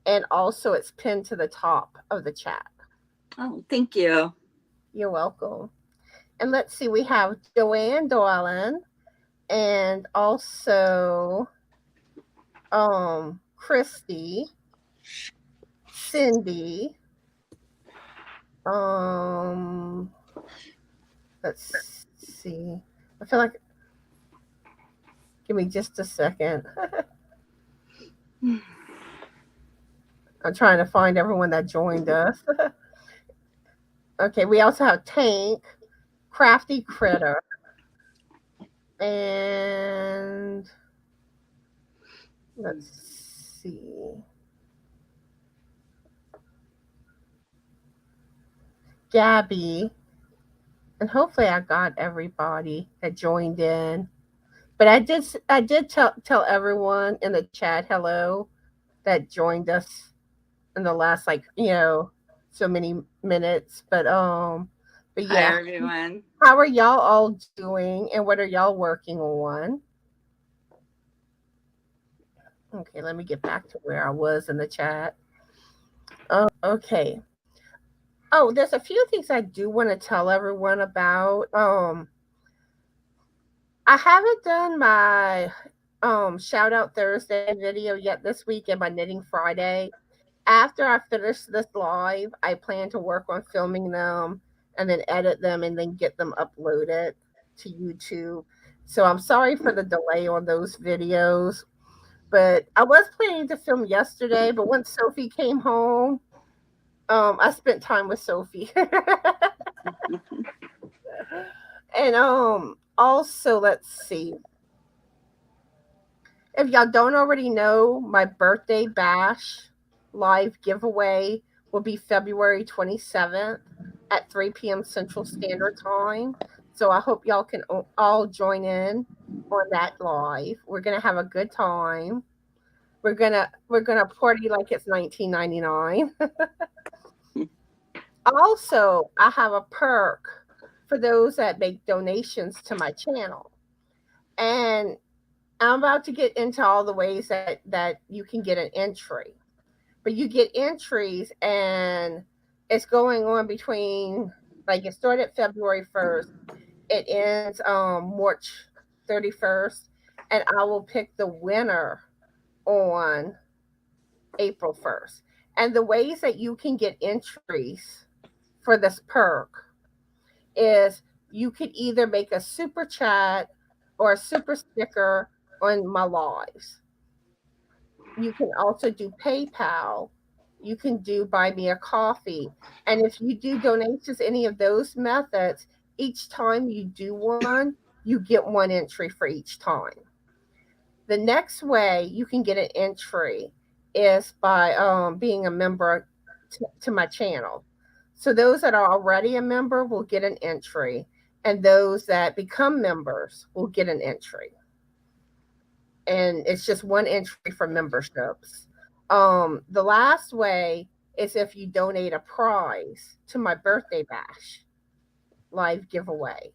and also it's pinned to the top of the chat. Oh, thank you. You're welcome. And let's see, we have Joanne Dolan and also Christy, Cindy, let's see. I feel like, give me just a second. I'm trying to find everyone that joined us. Okay, we also have Tank, Crafty Critter, and let's see. Gabby, and hopefully I got everybody that joined in. But I did tell everyone in the chat hello that joined us in the last so many minutes. But yeah. Hi everyone. How are y'all all doing, and what are y'all working on? Okay, let me get back to where I was in the chat. Okay. Oh, there's a few things I do want to tell everyone about. I haven't done my shout out Thursday video yet this week and my knitting Friday. After I finish this live, I plan to work on filming them and then edit them and then get them uploaded to YouTube. So I'm sorry for the delay on those videos. But I was planning to film yesterday, but once Sophie came home, I spent time with Sophie. And also, let's see. If y'all don't already know, my birthday bash live giveaway will be February 27th at 3 p.m. Central Standard Time. So I hope y'all can all join in on that live. We're gonna have a good time. We're gonna party like it's 1999. Also, I have a perk for those that make donations to my channel. And I'm about to get into all the ways that you can get an entry. But you get entries and it's going on between, like, it started February 1st. It ends March 31st, and I will pick the winner on April 1st. And the ways that you can get entries for this perk is you could either make a super chat or a super sticker on my lives. You can also do PayPal. You can do buy me a coffee. And if you do donations, any of those methods, each time you do one, you get one entry for each time. The next way you can get an entry is by being a member to my channel. So those that are already a member will get an entry, and those that become members will get an entry. And it's just one entry for memberships. The last way is if you donate a prize to my birthday bash live giveaway,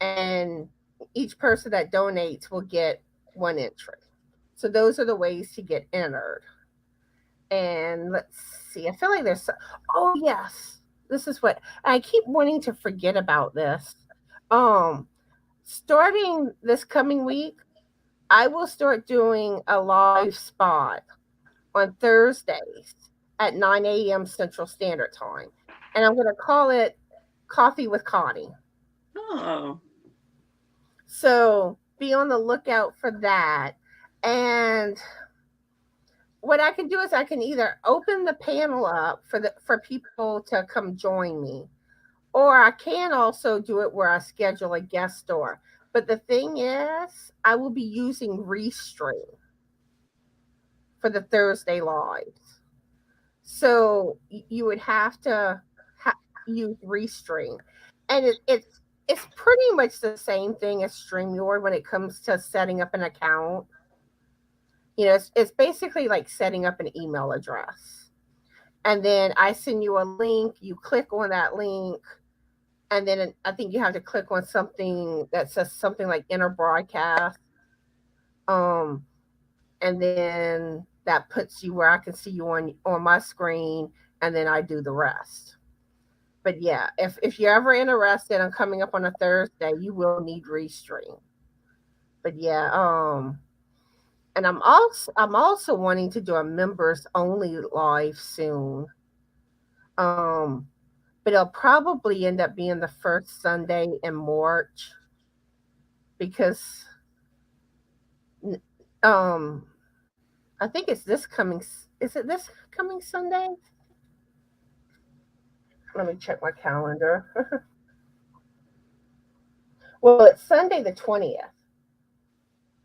and each person that donates will get one entry. So those are the ways to get entered. And let's see. I feel like there's. Oh yes, this is what I keep wanting to forget about this. Um, Starting this coming week, I will start doing a live spot on Thursdays at 9 a.m. Central Standard Time. And I'm going to call it Coffee with Connie. Oh. So be on the lookout for that. And what I can do is I can either open the panel up for people to come join me, or I can also do it where I schedule a guest star. But the thing is, I will be using Restream for the Thursday lives. So you would have to use Restream, and it's pretty much the same thing as StreamYard when it comes to setting up an account. It's basically like setting up an email address, and then I send you a link. You click on that link, and then I think you have to click on something that says something like enter broadcast. Um, and then that puts you where I can see you on my screen, and then I do the rest. But yeah, if you're ever interested in coming up on a Thursday, you will need Restream. But yeah, and I'm also wanting to do a members only live soon. Um, but it'll probably end up being the first Sunday in March because um I think it's this coming. Is it this coming Sunday? Let me check my calendar. Well, it's Sunday the 20th.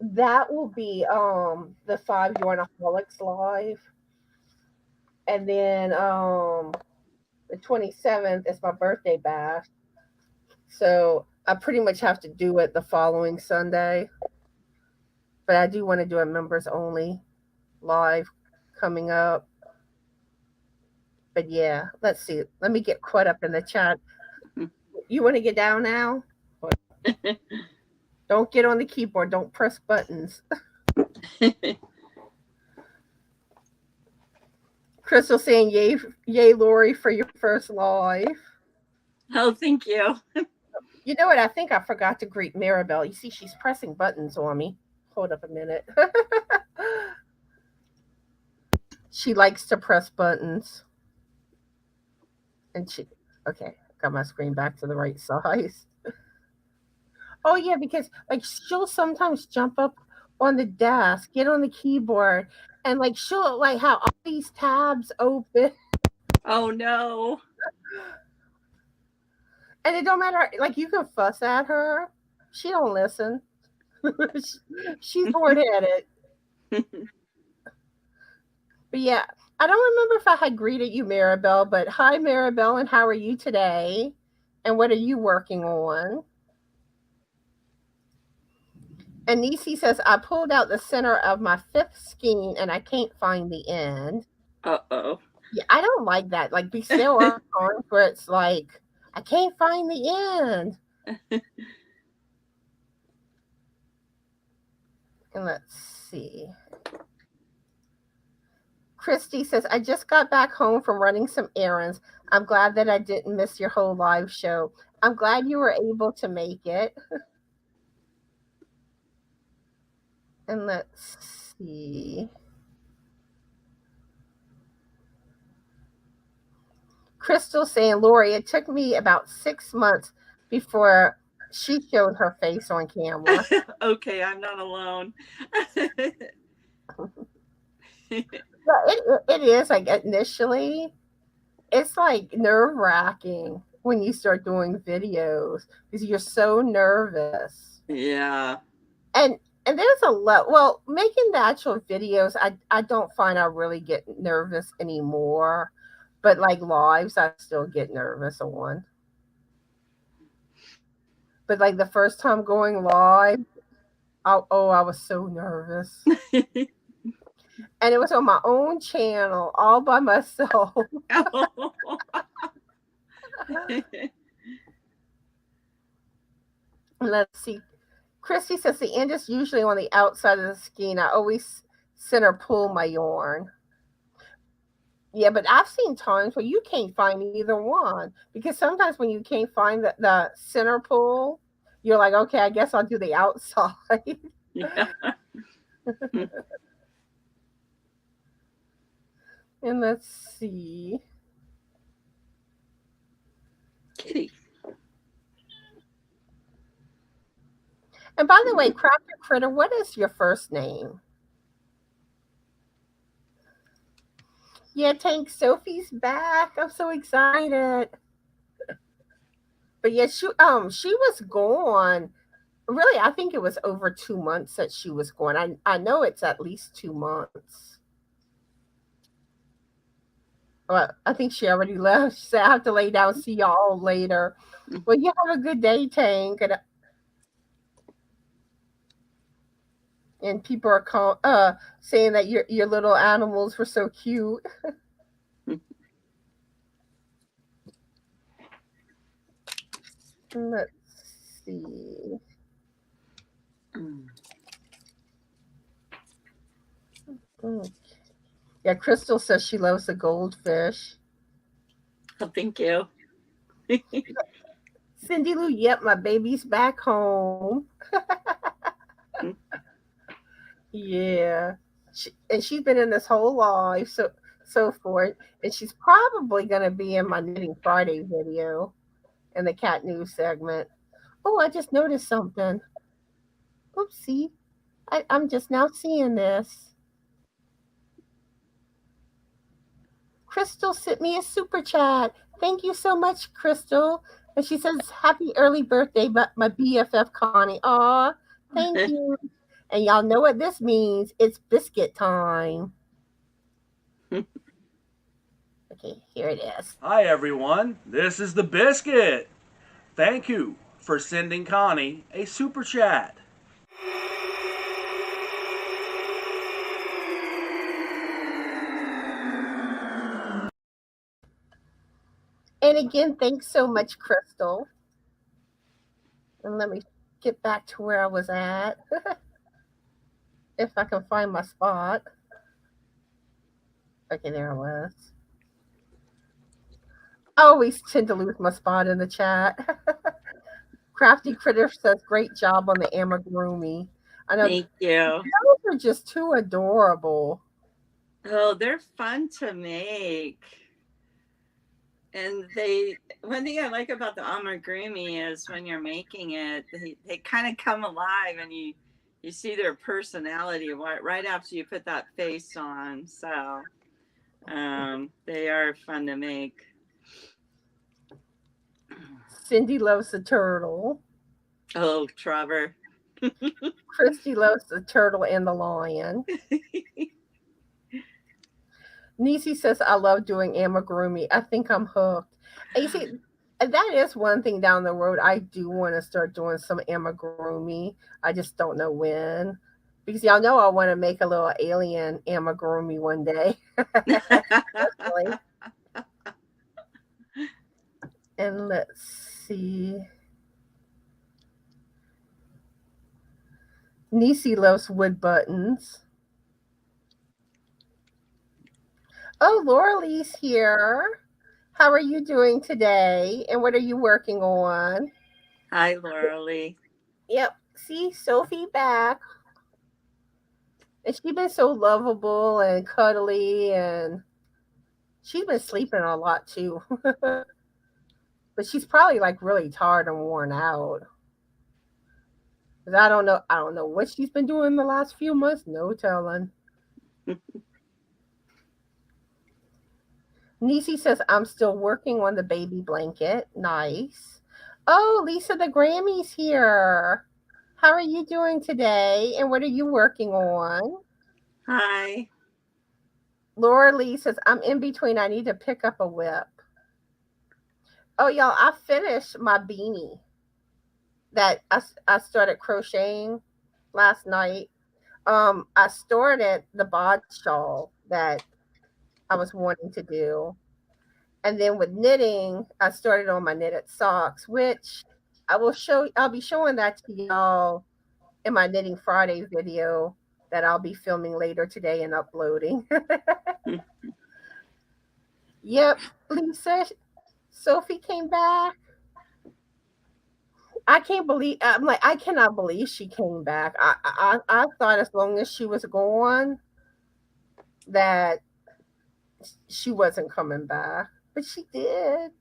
That will be the Five Yarnaholics live, and then the 27th is my birthday bash. So I pretty much have to do it the following Sunday. But I do want to do a members only live coming up. But yeah, let's see. Let me get caught up in the chat. You want to get down now? Don't get on the keyboard. Don't press buttons. Crystal saying, yay, Laurie, for your first live. Oh, thank you. You know what? I think I forgot to greet Maribel. You see, she's pressing buttons on me. Hold up a minute. She likes to press buttons. And okay. got my screen back to the right size. Oh yeah, because like she'll sometimes jump up on the desk, get on the keyboard, and like she'll like have all these tabs open, Oh no. and it don't matter. Like you can fuss at her, she don't listen. She's hard headed. But yeah, I don't remember if I had greeted you, Maribel. But hi, Maribel, and how are you today? And what are you working on? And Nisi says, I pulled out the center of my fifth skein and I can't find the end. Uh-oh. Yeah, I don't like that. Like, be still on where it's like, I can't find the end. And let's see. Christy says, I just got back home from running some errands. I'm glad that I didn't miss your whole live show. I'm glad you were able to make it. And let's see. Crystal saying, Laurie, it took me about 6 months before she showed her face on camera. Okay, I'm not alone. It is like initially, it's like nerve wracking when you start doing videos because you're so nervous. Yeah. And there's a lot. Well, making the actual videos, I don't find I really get nervous anymore. But like lives, I still get nervous on. But like the first time going live, I was so nervous. And it was on my own channel, all by myself. Let's see. Christy says the end is usually on the outside of the skein. I always center pull my yarn. Yeah, but I've seen times where you can't find either one because sometimes when you can't find the center pull, you're like, okay, I guess I'll do the outside. Yeah. And let's see. Kitty. And by the way, Crafter Critter, what is your first name? Yeah, Tank Sophie's back. I'm so excited. But yeah, she was gone. Really, I think it was over 2 months that she was gone. I know it's at least 2 months. Well, I think she already left. She said, I have to lay down. See y'all later. Well, you have a good day, Tank. And people are saying that your little animals were so cute. Let's see. Yeah, Crystal says she loves the goldfish. Oh, thank you. Cindy Lou, yep, my baby's back home. Yeah. And she's been in this whole life, so forth. And she's probably going to be in my Knitting Friday video in the cat news segment. Oh, I just noticed something. Oopsie. I'm just now seeing this. Crystal sent me a super chat. Thank you so much, Crystal. And she says, happy early birthday, my BFF Connie. Aw, thank you. And y'all know what this means. It's biscuit time. Okay, here it is. Hi, everyone. This is the biscuit. Thank you for sending Connie a super chat. And again, thanks so much, Crystal. And let me get back to where I was at. If I can find my spot. Okay, there I was. I always tend to lose my spot in the chat. Crafty Critter says, great job on the amigurumi. I know. Thank you. Those are just too adorable. Oh, they're fun to make. And one thing I like about the amigurumi is when you're making it, they kind of come alive, and you see their personality right after you put that face on. So they are fun to make. Cindy loves the turtle. Oh, Trevor. Christy loves the turtle and the lion. Nisi says, I love doing amigurumi. I think I'm hooked. And you see, that is one thing down the road. I do want to start doing some amigurumi. I just don't know when. Because y'all know I want to make a little alien amigurumi one day. And let's see. Nisi loves wood buttons. Oh, Laurie's here. How are you doing today? And what are you working on? Hi, Laurie. Yep. See, Sophie back. And she's been so lovable and cuddly, and she's been sleeping a lot too. But she's probably like really tired and worn out. Cause I don't know what she's been doing the last few months. No telling. Nisi says, I'm still working on the baby blanket. Nice. Oh, Lisa the Grammy's here. How are you doing today? And what are you working on? Hi. Laura Lee says, I'm in between. I need to pick up a whip. Oh, y'all, I finished my beanie that I started crocheting last night. I started the bod shawl that I was wanting to do. And then with knitting, I started on my knitted socks, which I'll be showing that to y'all in my Knitting Friday video that I'll be filming later today and uploading. Yep, Lisa, Sophie came back. I cannot believe she came back. I thought as long as she was gone that she wasn't coming back, but she did.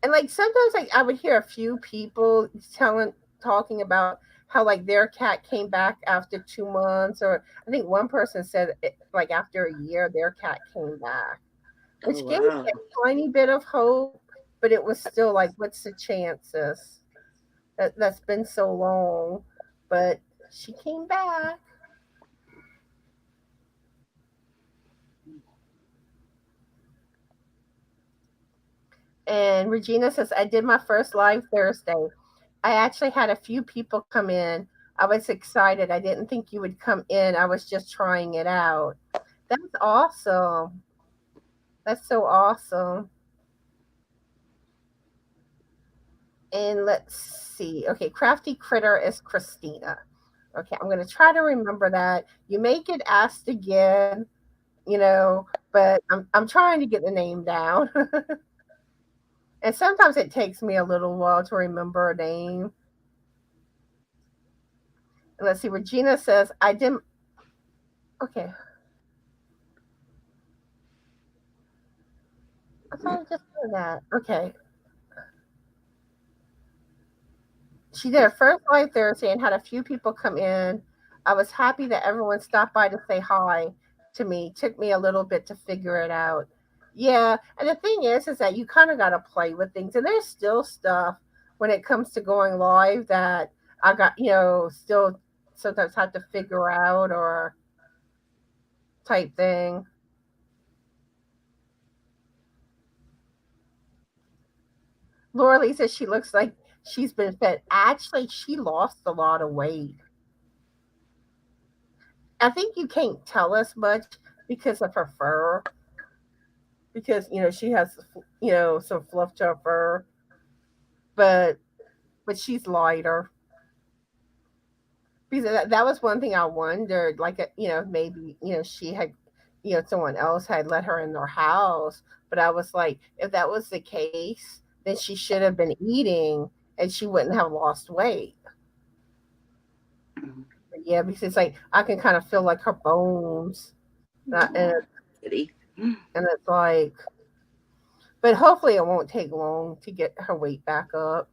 And like sometimes like I would hear a few people talking about how like their cat came back after 2 months, or I think one person said like after a year their cat came back, which gave me a tiny bit of hope, but it was still like, what's the chances? That's been so long, but she came back. And Regina says, I did my first live Thursday. I actually had a few people come in. I was excited. I didn't think you would come in. I was just trying it out. That's awesome. That's so awesome. And let's see. Okay, Crafty Critter is Christina. Okay, I'm going to try to remember that. You may get asked again, but I'm trying to get the name down. And sometimes it takes me a little while to remember a name. And let's see, Regina says, I didn't. Okay. I thought I just did that. Okay. She did her first live Thursday and had a few people come in. I was happy that everyone stopped by to say hi to me. Took me a little bit to figure it out. Yeah, and the thing is that you kind of got to play with things, and there's still stuff when it comes to going live that I got, still sometimes have to figure out or type thing. Laura Lee says she looks like she's been fed. Actually, she lost a lot of weight. I think you can't tell us much because of her fur. Because she has some fluff to her fur, but she's lighter. Because that was one thing I wondered. Like maybe she had someone else had let her in their house, but I was like, if that was the case, then she should have been eating and she wouldn't have lost weight. But yeah, because it's like I can kind of feel like her bones, and it's like, But hopefully it won't take long to get her weight back up.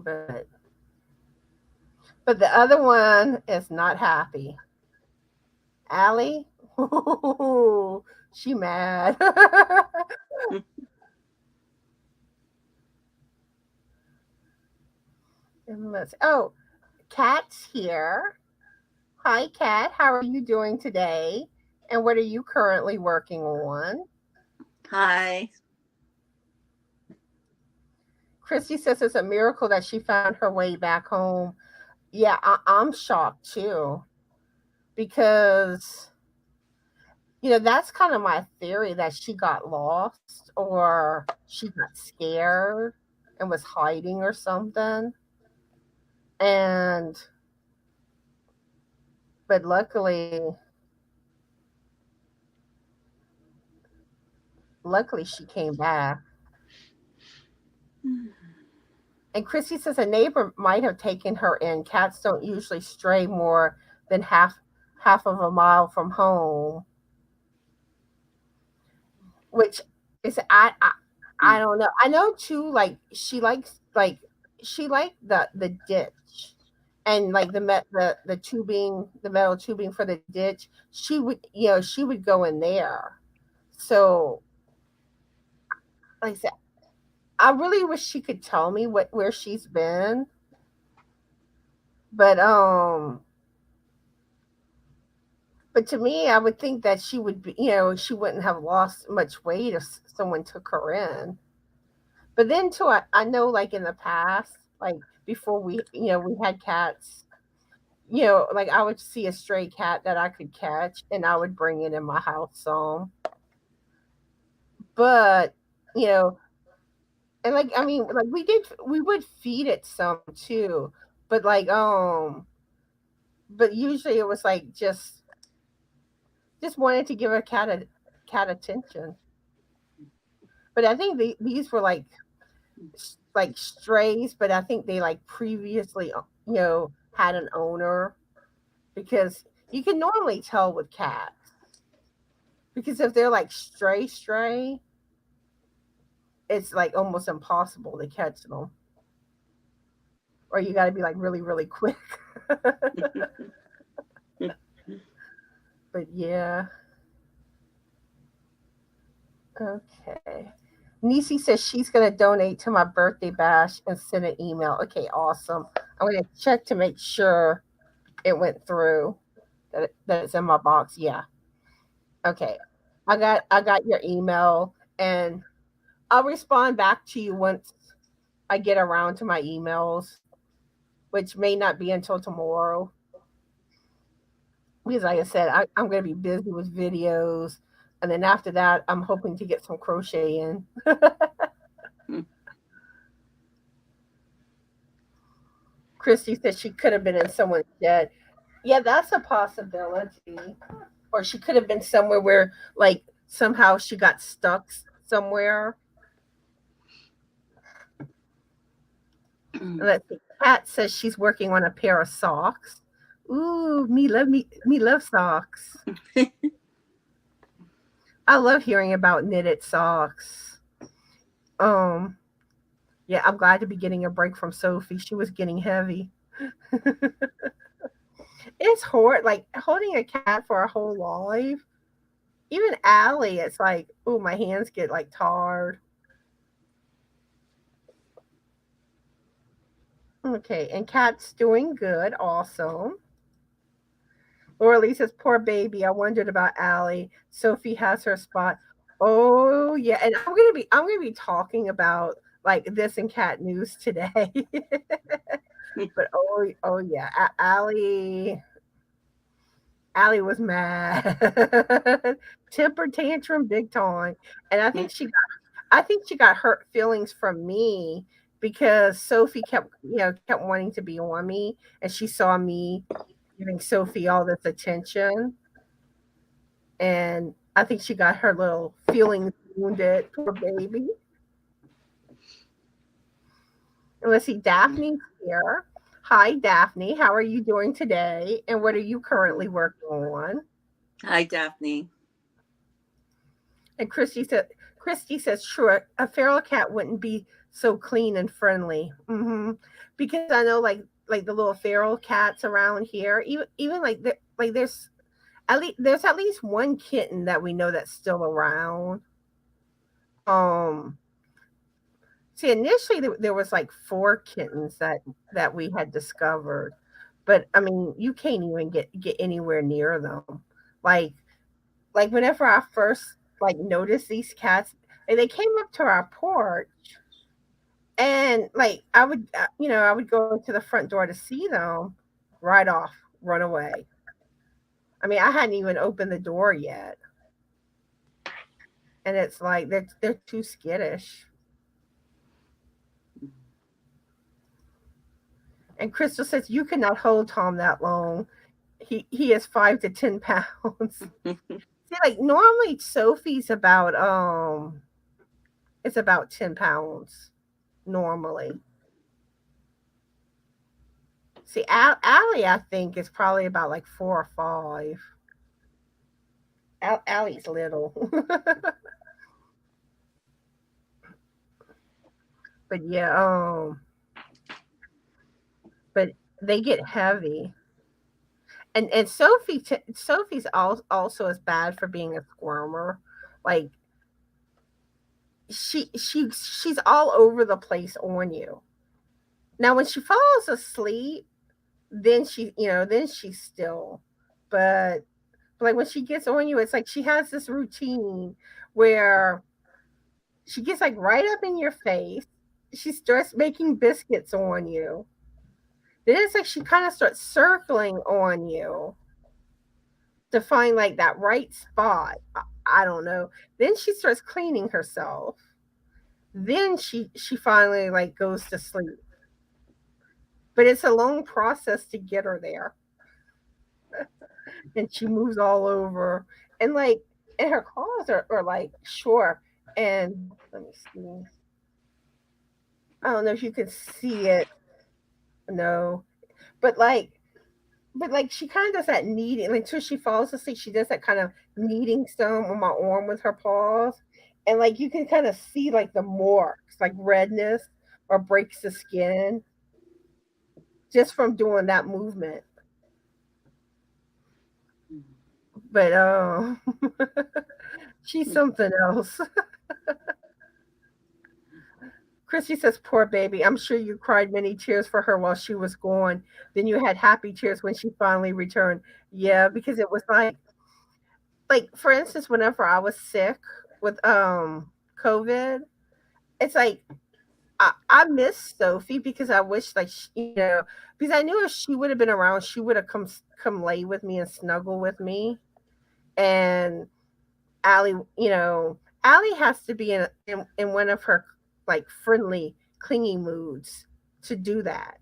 But the other one is not happy. Allie, she mad. And Kat's here. Hi, Kat. How are you doing today? And what are you currently working on? Hi. Christy says it's a miracle that she found her way back home. Yeah, I'm shocked too because that's kind of my theory that she got lost or she got scared and was hiding or something. And but luckily she came back. And Christy says a neighbor might have taken her in. Cats don't usually stray more than half of a mile from home, which is I don't know. I know too. Like she liked the ditch and like the tubing, the metal tubing for the ditch. She would go in there. So like I said, I really wish she could tell me where she's been, but But to me, I would think that she would be, she wouldn't have lost much weight if someone took her in. But then too, I know like in the past, like before we had cats, like I would see a stray cat that I could catch and I would bring it in my house some. But, you know, and like I mean, like we would feed it some too. But but usually it was like just wanted to give a cat attention. But I think these were like strays, but I think they like previously had an owner because you can normally tell with cats because if they're like stray, it's like almost impossible to catch them, or you got to be like really quick. But yeah, okay. Nisi says she's gonna donate to my birthday bash and send an email. Okay, awesome. I'm gonna check to make sure it went through. That it's in my box. Yeah. Okay. I got your email and I'll respond back to you once I get around to my emails, which may not be until tomorrow. Because like I said, I'm gonna be busy with videos and then after that I'm hoping to get some crochet in. Christy said she could have been in someone's shed. Yeah, that's a possibility. Or she could have been somewhere where like somehow she got stuck somewhere. Let's see. Kat says she's working on a pair of socks. Ooh, me love socks. I love hearing about knitted socks. Um, yeah, I'm glad to be getting a break from Sophie. She was getting heavy. It's hard, like holding a cat for a whole life. Even Allie, it's like, oh, my hands get like tired. Okay, and Kat's doing good, awesome. Laura Lee says, poor baby. I wondered about Allie. Sophie has her spot. Oh yeah, and I'm gonna be talking about like this in cat news today. But oh yeah, Allie was mad. Temper tantrum big time. And I think she got hurt feelings from me because Sophie kept wanting to be on me and she saw me giving Sophie all this attention. And I think she got her little feelings wounded, poor baby. And let's see, Daphne's here. Hi, Daphne. How are you doing today? And what are you currently working on? Hi, Daphne. And Christy says, sure, a feral cat wouldn't be so clean and friendly. Because I know like the little feral cats around here, even like there's at least one kitten that we know that's still around. Um, See, initially there was like four kittens that we had discovered, but I mean, you can't even get anywhere near them. Like like whenever I first like noticed these cats, and they came up to our porch, and like I would go to the front door to see them, right off, run away. I mean, I hadn't even opened the door yet, and it's like they're too skittish. And Crystal says you cannot hold Tom that long. He is 5 to 10 pounds. See, like normally Sophie's about it's about 10 pounds normally. See, Allie, I think, is probably about like 4 or 5. Allie's little, but yeah, but they get heavy. And Sophie's also as bad for being a squirmer. Like she's all over the place on you. Now when she falls asleep, then she's still, but like when she gets on you, it's like she has this routine where she gets like right up in your face. She starts making biscuits on you. Then it's like she kind of starts circling on you to find like that right spot. I don't know. Then she starts cleaning herself. Then she finally like goes to sleep. But it's a long process to get her there. And she moves all over. And like and her claws are like short. And let me see. I don't know if you can see it. No. But like she kind of does that kneading, like until she falls asleep. She does that kind of kneading stone on my arm with her paws, and like you can kind of see like the marks, like redness, or breaks the skin just from doing that movement. But she's something else. Chrissy says, "Poor baby. I'm sure you cried many tears for her while she was gone. Then you had happy tears when she finally returned." Yeah, because it was like for instance, whenever I was sick with COVID, it's like I miss Sophie because I wish like because I knew if she would have been around, she would have come lay with me and snuggle with me. And Allie, Allie has to be in one of her like friendly, clingy moods to do that.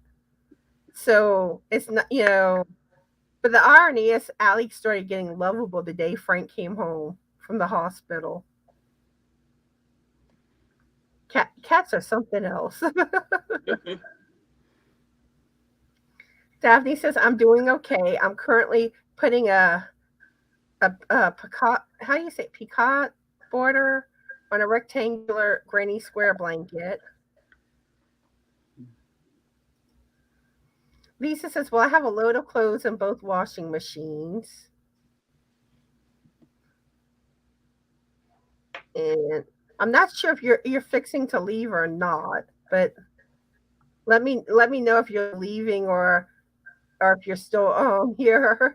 So it's not, but the irony is Allie started getting lovable the day Frank came home from the hospital. Cats are something else. Daphne says, I'm doing okay. I'm currently putting a peacock, how do you say peacock border on a rectangular granny square blanket. Lisa says, well, I have a load of clothes in both washing machines. And I'm not sure if you're fixing to leave or not, but let me know if you're leaving or if you're still here.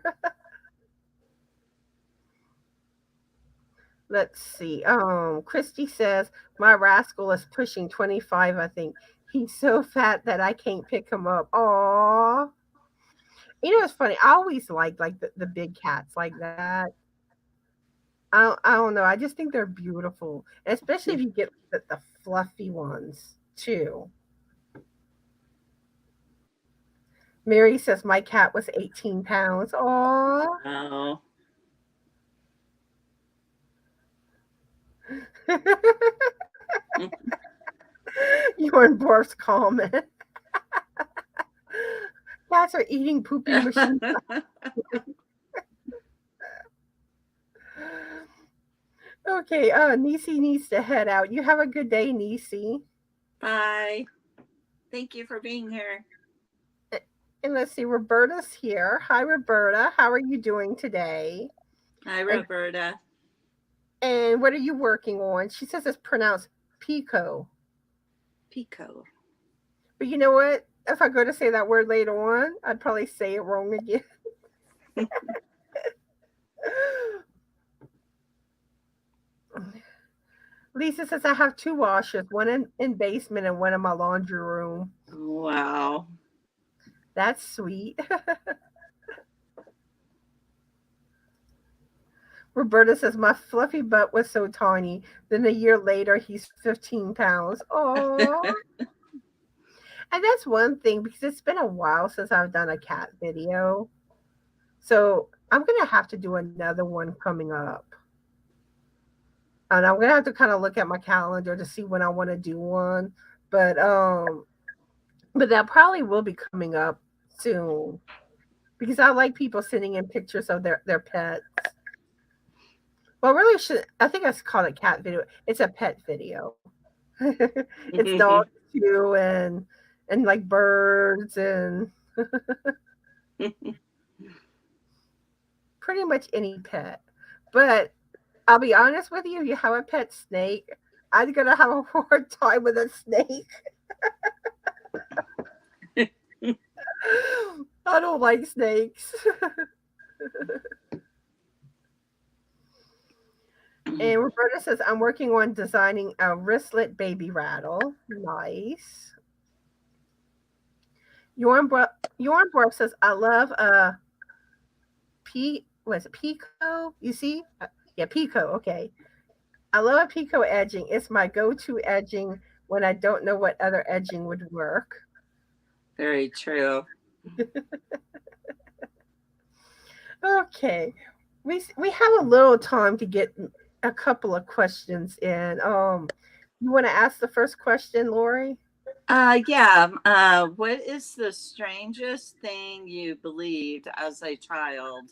Let's see. Christy says my rascal is pushing 25. I think he's so fat that I can't pick him up. Aw, it's funny. I always like the big cats like that. I don't know. I just think they're beautiful, and especially if you get the fluffy ones too. Mary says my cat was 18 pounds. Aw. Oh. You're in Borf's comment. Cats are eating poopy machines. Okay, Nisi needs to head out. You have a good day, Nisi. Bye. Thank you for being here. And let's see, Roberta's here. Hi, Roberta. How are you doing today? Hi, And Roberta. and what are you working on? She says it's pronounced Pico. Pico. But you know what? If I go to say that word later on, I'd probably say it wrong again. Lisa says I have two washers, one in basement and one in my laundry room. Wow. That's sweet. Roberta says my fluffy butt was so tiny. Then a year later, he's 15 pounds. Oh, and that's one thing because it's been a while since I've done a cat video. So I'm gonna have to do another one coming up. And I'm gonna have to kind of look at my calendar to see when I want to do one. But um, but that probably will be coming up soon because I like people sending in pictures of their pets. Well, really should I think I called it cat video. It's a pet video. It's dogs too, and like birds and pretty much any pet. But I'll be honest with you, if you have a pet snake, I'm gonna have a hard time with a snake. I don't like snakes. And Roberta says, I'm working on designing a wristlet baby rattle. Nice. Yornbrook says, I love was it Pico? You see? Yeah, Pico. Okay. I love Pico edging. It's my go-to edging when I don't know what other edging would work. Very true. Okay. We have a little time to get a couple of questions in. You want to ask the first question, Lori? Yeah. What is the strangest thing you believed as a child?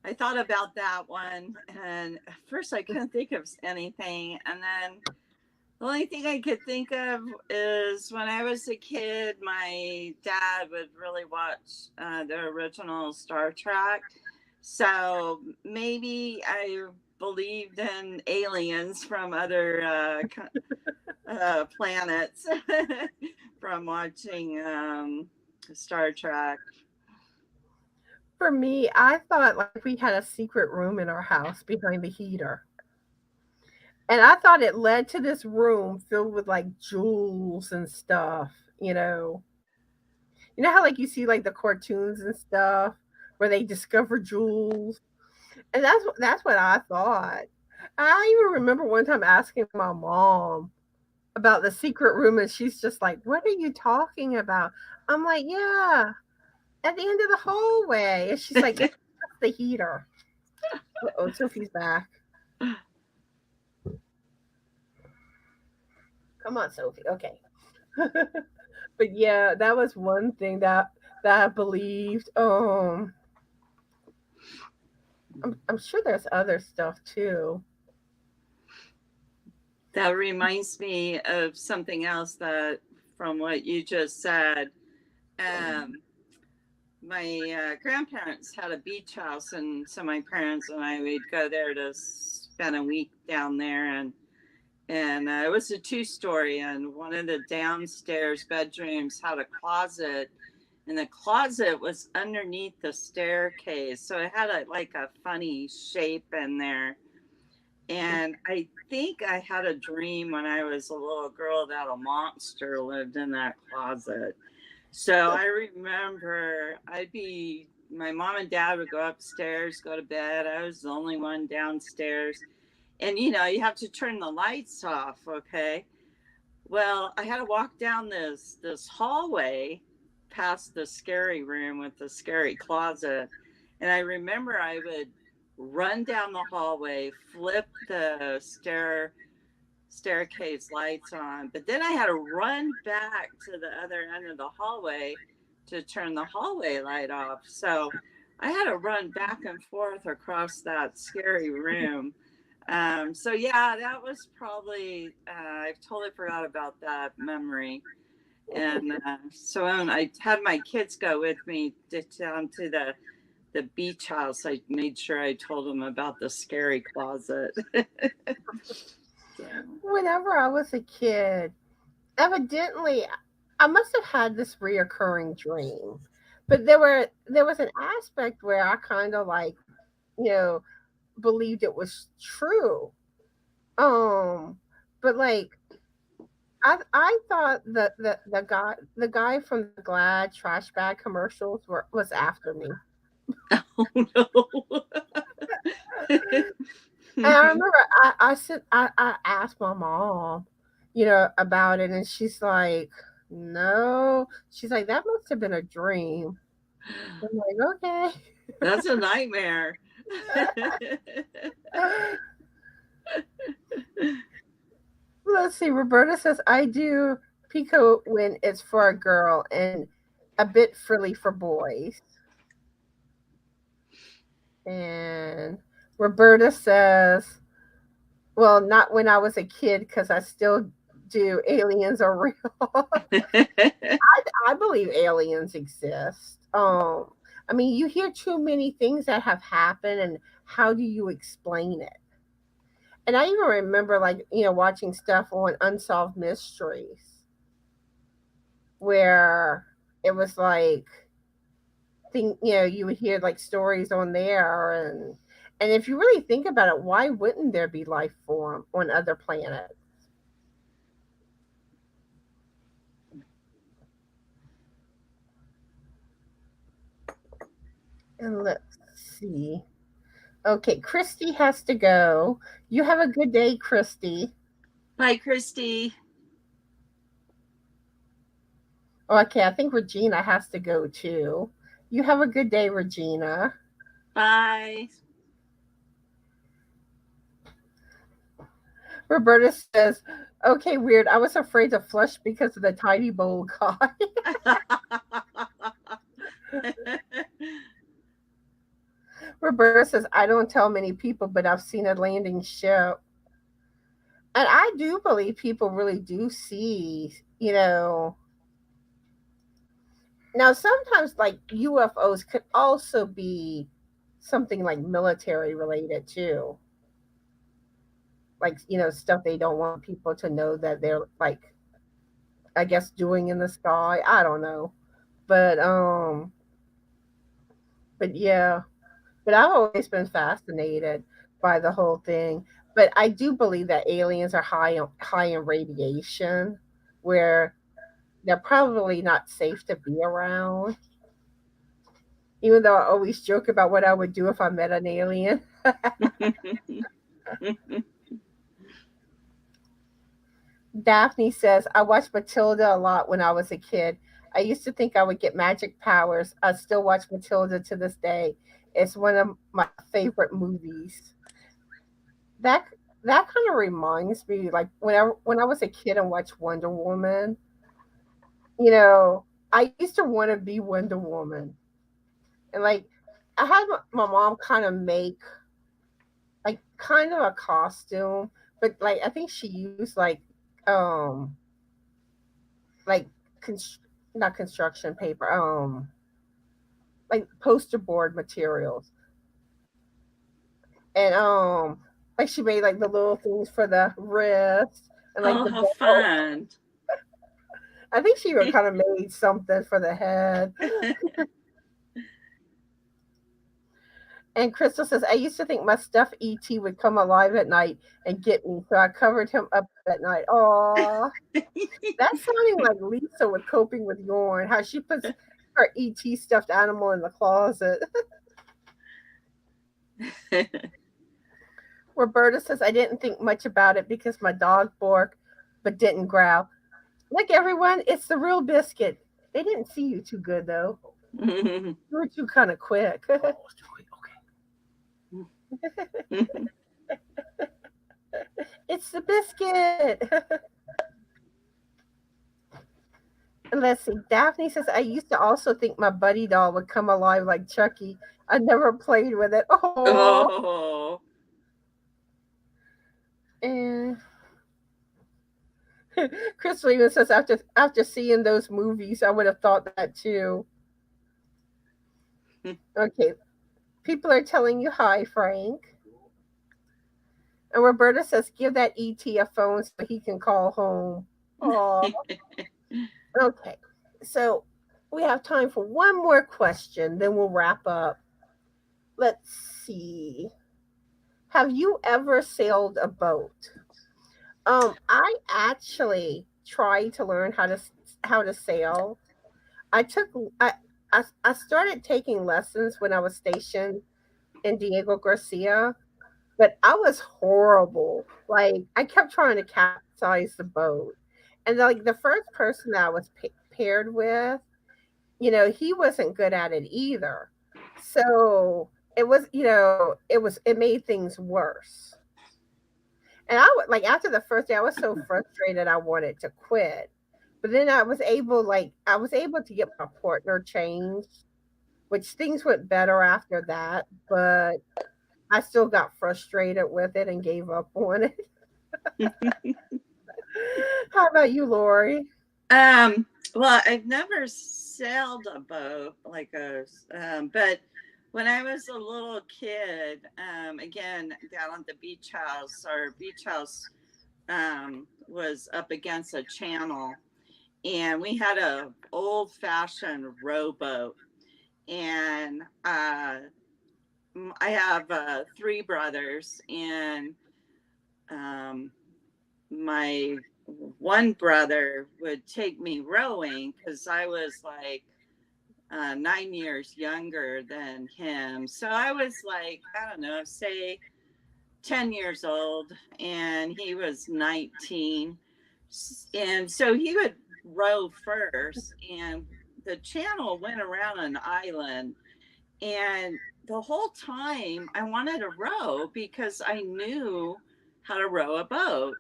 I thought about that one, and at first I couldn't think of anything, and then the only thing I could think of is when I was a kid, my dad would really watch the original Star Trek. So maybe I believed in aliens from other planets from watching Star Trek. For me, I thought like we had a secret room in our house behind the heater. And I thought it led to this room filled with like jewels and stuff, you know. You know how like you see like the cartoons and stuff where they discover jewels? And that's what I thought. I even remember one time asking my mom about the secret room and she's just like, "What are you talking about?" I'm like, "Yeah, at the end of the hallway." And she's like, "It's just the heater." Oh, Sophie's back. Come on, Sophie. Okay. But yeah, that was one thing that I believed. I'm sure there's other stuff too. That reminds me of something else that from what you just said. Um, my grandparents had a beach house, and so my parents and I would go there to spend a week down there, and it was a two-story, and one of the downstairs bedrooms had a closet, and the closet was underneath the staircase, so it had like a funny shape in there. And I think I had a dream when I was a little girl that a monster lived in that closet. So I remember my mom and dad would go upstairs, go to bed. I was the only one downstairs. And you have to turn the lights off, okay? Well, I had to walk down this hallway past the scary room with the scary closet. And I remember I would run down the hallway, flip the staircase lights on, but then I had to run back to the other end of the hallway to turn the hallway light off. So I had to run back and forth across that scary room So yeah, that was probably I totally forgot about that memory. And so when I had my kids go with me down to the beach house, I made sure I told them about the scary closet. So. Whenever I was a kid, evidently I must have had this reoccurring dream. But there was an aspect where I kind of like, you know, believed it was true. Um, but like I thought the guy from the Glad trash bag commercials was after me. Oh no. And I remember I said I asked my mom, about it, and she's like, no. She's like, that must have been a dream. I'm like, okay. That's a nightmare. Let's see. Roberta says, I do Pico when it's for a girl and a bit frilly for boys. And Roberta says, well, not when I was a kid because I still do. Aliens are real. I believe aliens exist. I mean, you hear too many things that have happened, and how do you explain it? And I even remember, like, watching stuff on Unsolved Mysteries where it was like, you would hear like stories on there, and if you really think about it, why wouldn't there be life form on other planets? And let's see. Okay, Christy has to go. You have a good day, Christy. Bye, Christy. Okay, I think Regina has to go too. You have a good day, Regina. Bye. Roberta says, okay, weird. I was afraid to flush because of the tiny bowl guy. Roberta says, I don't tell many people, but I've seen a landing ship. And I do believe people really do see, Now, sometimes, like, UFOs could also be something like military related too. Like, stuff they don't want people to know that they're, like, I guess, doing in the sky. I don't know. But, yeah. But I've always been fascinated by the whole thing. But I do believe that aliens are high in radiation, where they're probably not safe to be around. Even though I always joke about what I would do if I met an alien. Daphne says, I watched Matilda a lot when I was a kid. I used to think I would get magic powers. I still watch Matilda to this day. It's one of my favorite movies. That that kind of reminds me, like, when I was a kid and watched Wonder Woman, you know, I used to want to be Wonder Woman. And like I had my mom kind of make like kind of a costume, but like I think she used um like const- not construction paper, like poster board materials. And like she made like the little things for the wrist and like Oh, the how belt. fun. I think she even kind of made something for the head. And Crystal says, I used to think my stuffed ET would come alive at night and get me, so I covered him up at night. Oh, that's sounding like Lisa with Coping with Yarn, how she puts her ET stuffed animal in the closet. Roberta says, I didn't think much about it because my dog barked but didn't growl. Look, everyone, it's the real biscuit. They didn't see you too good, though. You were too kind of quick. It's the biscuit. Let's see. Daphne says, I used to also think my buddy doll would come alive like Chucky. I never played with it. Oh. Oh. And Crystal even says after seeing those movies, I would have thought that too. Okay, people are telling you hi, Frank. And Roberta says, give that ET a phone so he can call home. Oh, okay. So we have time for one more question, then we'll wrap up. Let's see. Have you ever sailed a boat? I actually tried to learn how to sail. I took I I started taking lessons when I was stationed in Diego Garcia, but I was horrible. Like I kept trying to capsize the boat, and like the first person that I was paired with, he wasn't good at it either. So it made things worse. And I would like after the first day, I was so frustrated I wanted to quit. But then I was able to get my partner changed, which things went better after that. But I still got frustrated with it and gave up on it. How about you, Lori? Um, well, I've never sailed a boat but when I was a little kid, again, down at the beach house, our beach house was up against a channel, and we had a old fashioned rowboat. And I have three brothers, and um, my one brother would take me rowing because I was like 9 years younger than him. So I was like, I don't know, say 10 years old, and he was 19. And so he would row first, and the channel went around an island. And the whole time I wanted to row because I knew how to row a boat.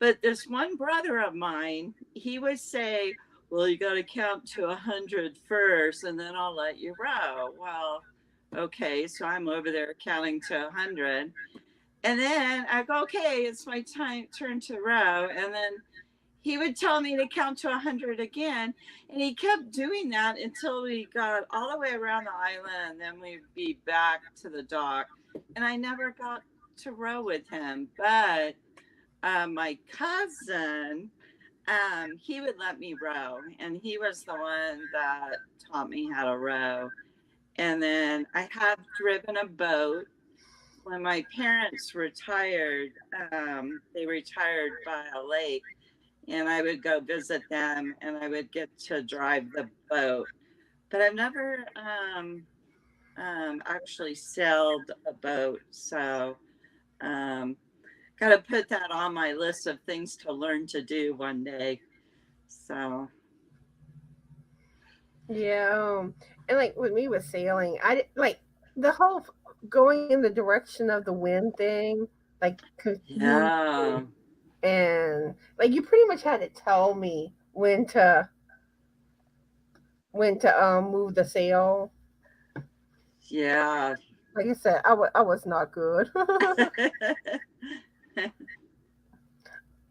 But this one brother of mine, he would say, well, you got to count to 100 first, and then I'll let you row. Well, okay. So I'm over there counting to 100. And then I go, okay, it's my turn to row. And then he would tell me to count to 100 again. And he kept doing that until we got all the way around the island. And then we'd be back to the dock. And I never got to row with him. But my cousin, he would let me row. And he was the one that taught me how to row. And then I have driven a boat. When my parents retired, they retired by a lake, and I would go visit them, and I would get to drive the boat. But I've never actually sailed a boat, so got to put that on my list of things to learn to do one day. So Yeah, and like when we were sailing, like the whole going in the direction of the wind thing, like confused, yeah, and like you pretty much had to tell me when to move the sail. yeah. Like I said, I was not good.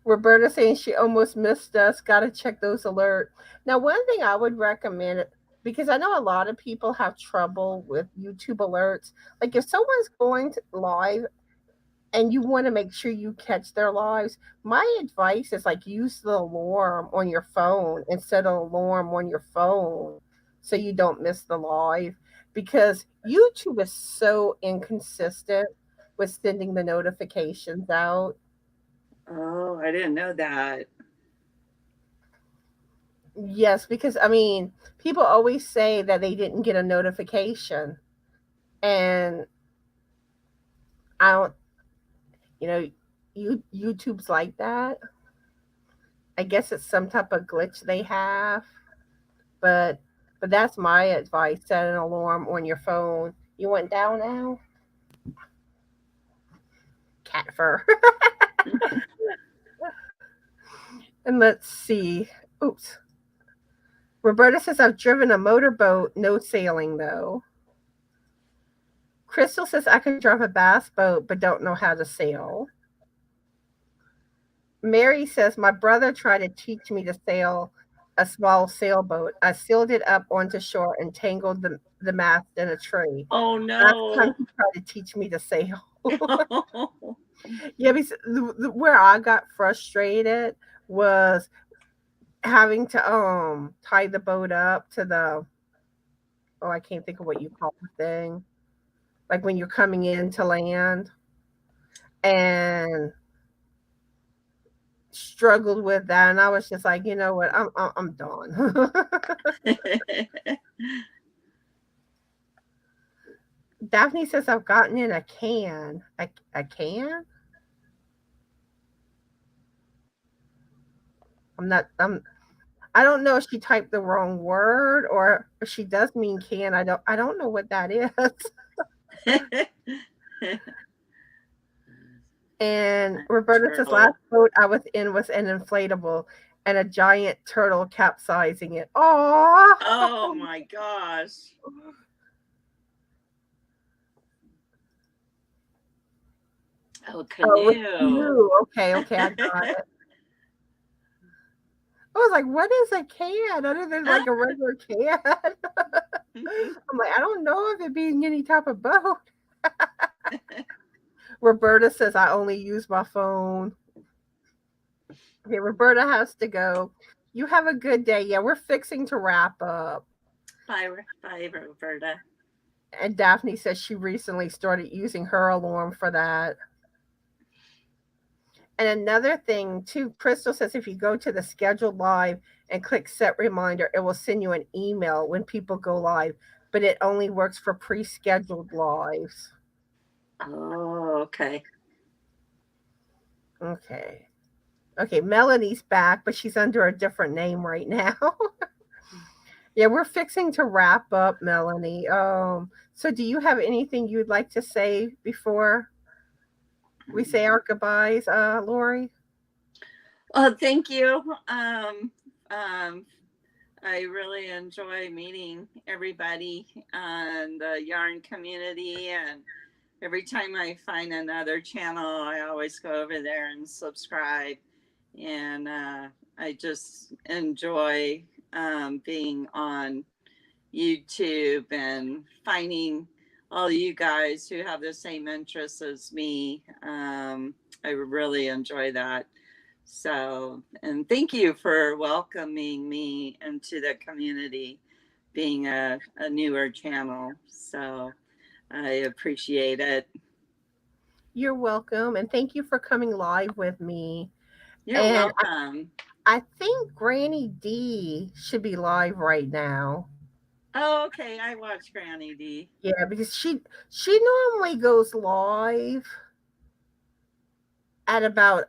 Roberta saying she almost missed us. Got to check those alerts. Now, one thing I would recommend, because I know a lot of people have trouble with YouTube alerts. Like if someone's going to live and you want to make sure you catch their lives, my advice is like use the alarm on your phone instead of alarm on your phone so you don't miss the live. Because YouTube is so inconsistent with sending the notifications out. Oh, I didn't know that. Yes, because I mean, people always say that they didn't get a notification, and I don't, you know, YouTube's like that. I guess it's some type of glitch they have, but that's my advice: set an alarm on your phone. You went down now, cat fur. And let's see. Oops. Roberta says I've driven a motorboat, no sailing though. Crystal says I can drive a bass boat but don't know how to sail. Mary says, my brother tried to teach me to sail a small sailboat. I sealed it up onto shore and tangled the mast in a tree. Oh Last time no. he tried to teach me to sail. Yeah, because where I got frustrated was having to tie the boat up to the, oh, I can't think of what you call the thing. Like when you're coming into land, and struggled with that, and I was just like, you know what, I'm done. Daphne says I've gotten in a can. A can? I don't know if she typed the wrong word or if she does mean can. I don't know what that is. And Roberta says last Turtle. boat I was in was an inflatable and a giant turtle capsizing it. Oh, Oh my gosh. Oh, oh, it's canoe. you. Okay, okay, I got it. I was like, what is a can other than like a regular can? I'm like, I don't know if it being any type of boat. Roberta says I only use my phone. Okay, Roberta has to go. You have a good day. Yeah, we're fixing to wrap up. Bye, Roberta. And Daphne says she recently started using her alarm for that. And another thing too, Crystal says if you go to the scheduled live and click set reminder, it will send you an email when people go live, but it only works for pre-scheduled lives. Oh, okay. Okay. Okay, Melanie's back, but she's under a different name right now. Yeah, we're fixing to wrap up, Melanie. So do you have anything you'd like to say before we say our goodbyes, Laurie? Well, thank you. I really enjoy meeting everybody in the yarn community, and every time I find another channel, I always go over there and subscribe. And I just enjoy being on YouTube and finding all you guys who have the same interests as me. I really enjoy that. So, and thank you for welcoming me into the community, being a newer channel. So, I appreciate it. You're welcome, and thank you for coming live with me. You're And welcome. I think Granny D should be live right now. Oh, okay. I watch Granny D. Yeah, because she normally goes live at about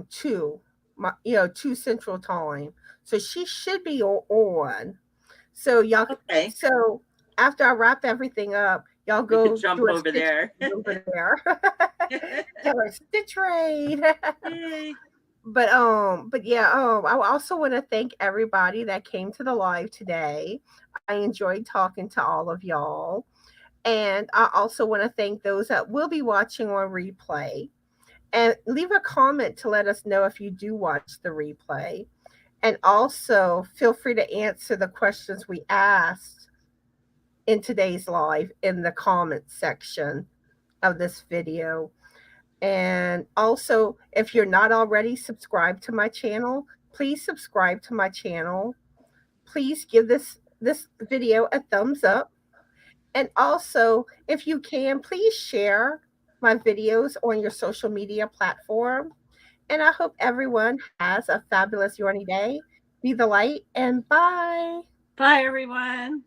2, 2 central time. So she should be on. So y'all, Okay. so after I wrap everything up, y'all We could go jump do a over stitch there. over there. Tell her stitch raid. Yay. But yeah, I also want to thank everybody that came to the live today. I enjoyed talking to all of y'all. And I also want to thank those that will be watching on replay. And leave a comment to let us know if you do watch the replay. And also feel free to answer the questions we asked in today's live in the comment section of this video. And also, if you're not already subscribed to my channel, please subscribe to my channel. Please give this video a thumbs up. And also, if you can, please share my videos on your social media platform. And I hope everyone has a fabulous yarny day. Be the light and bye. Bye, everyone.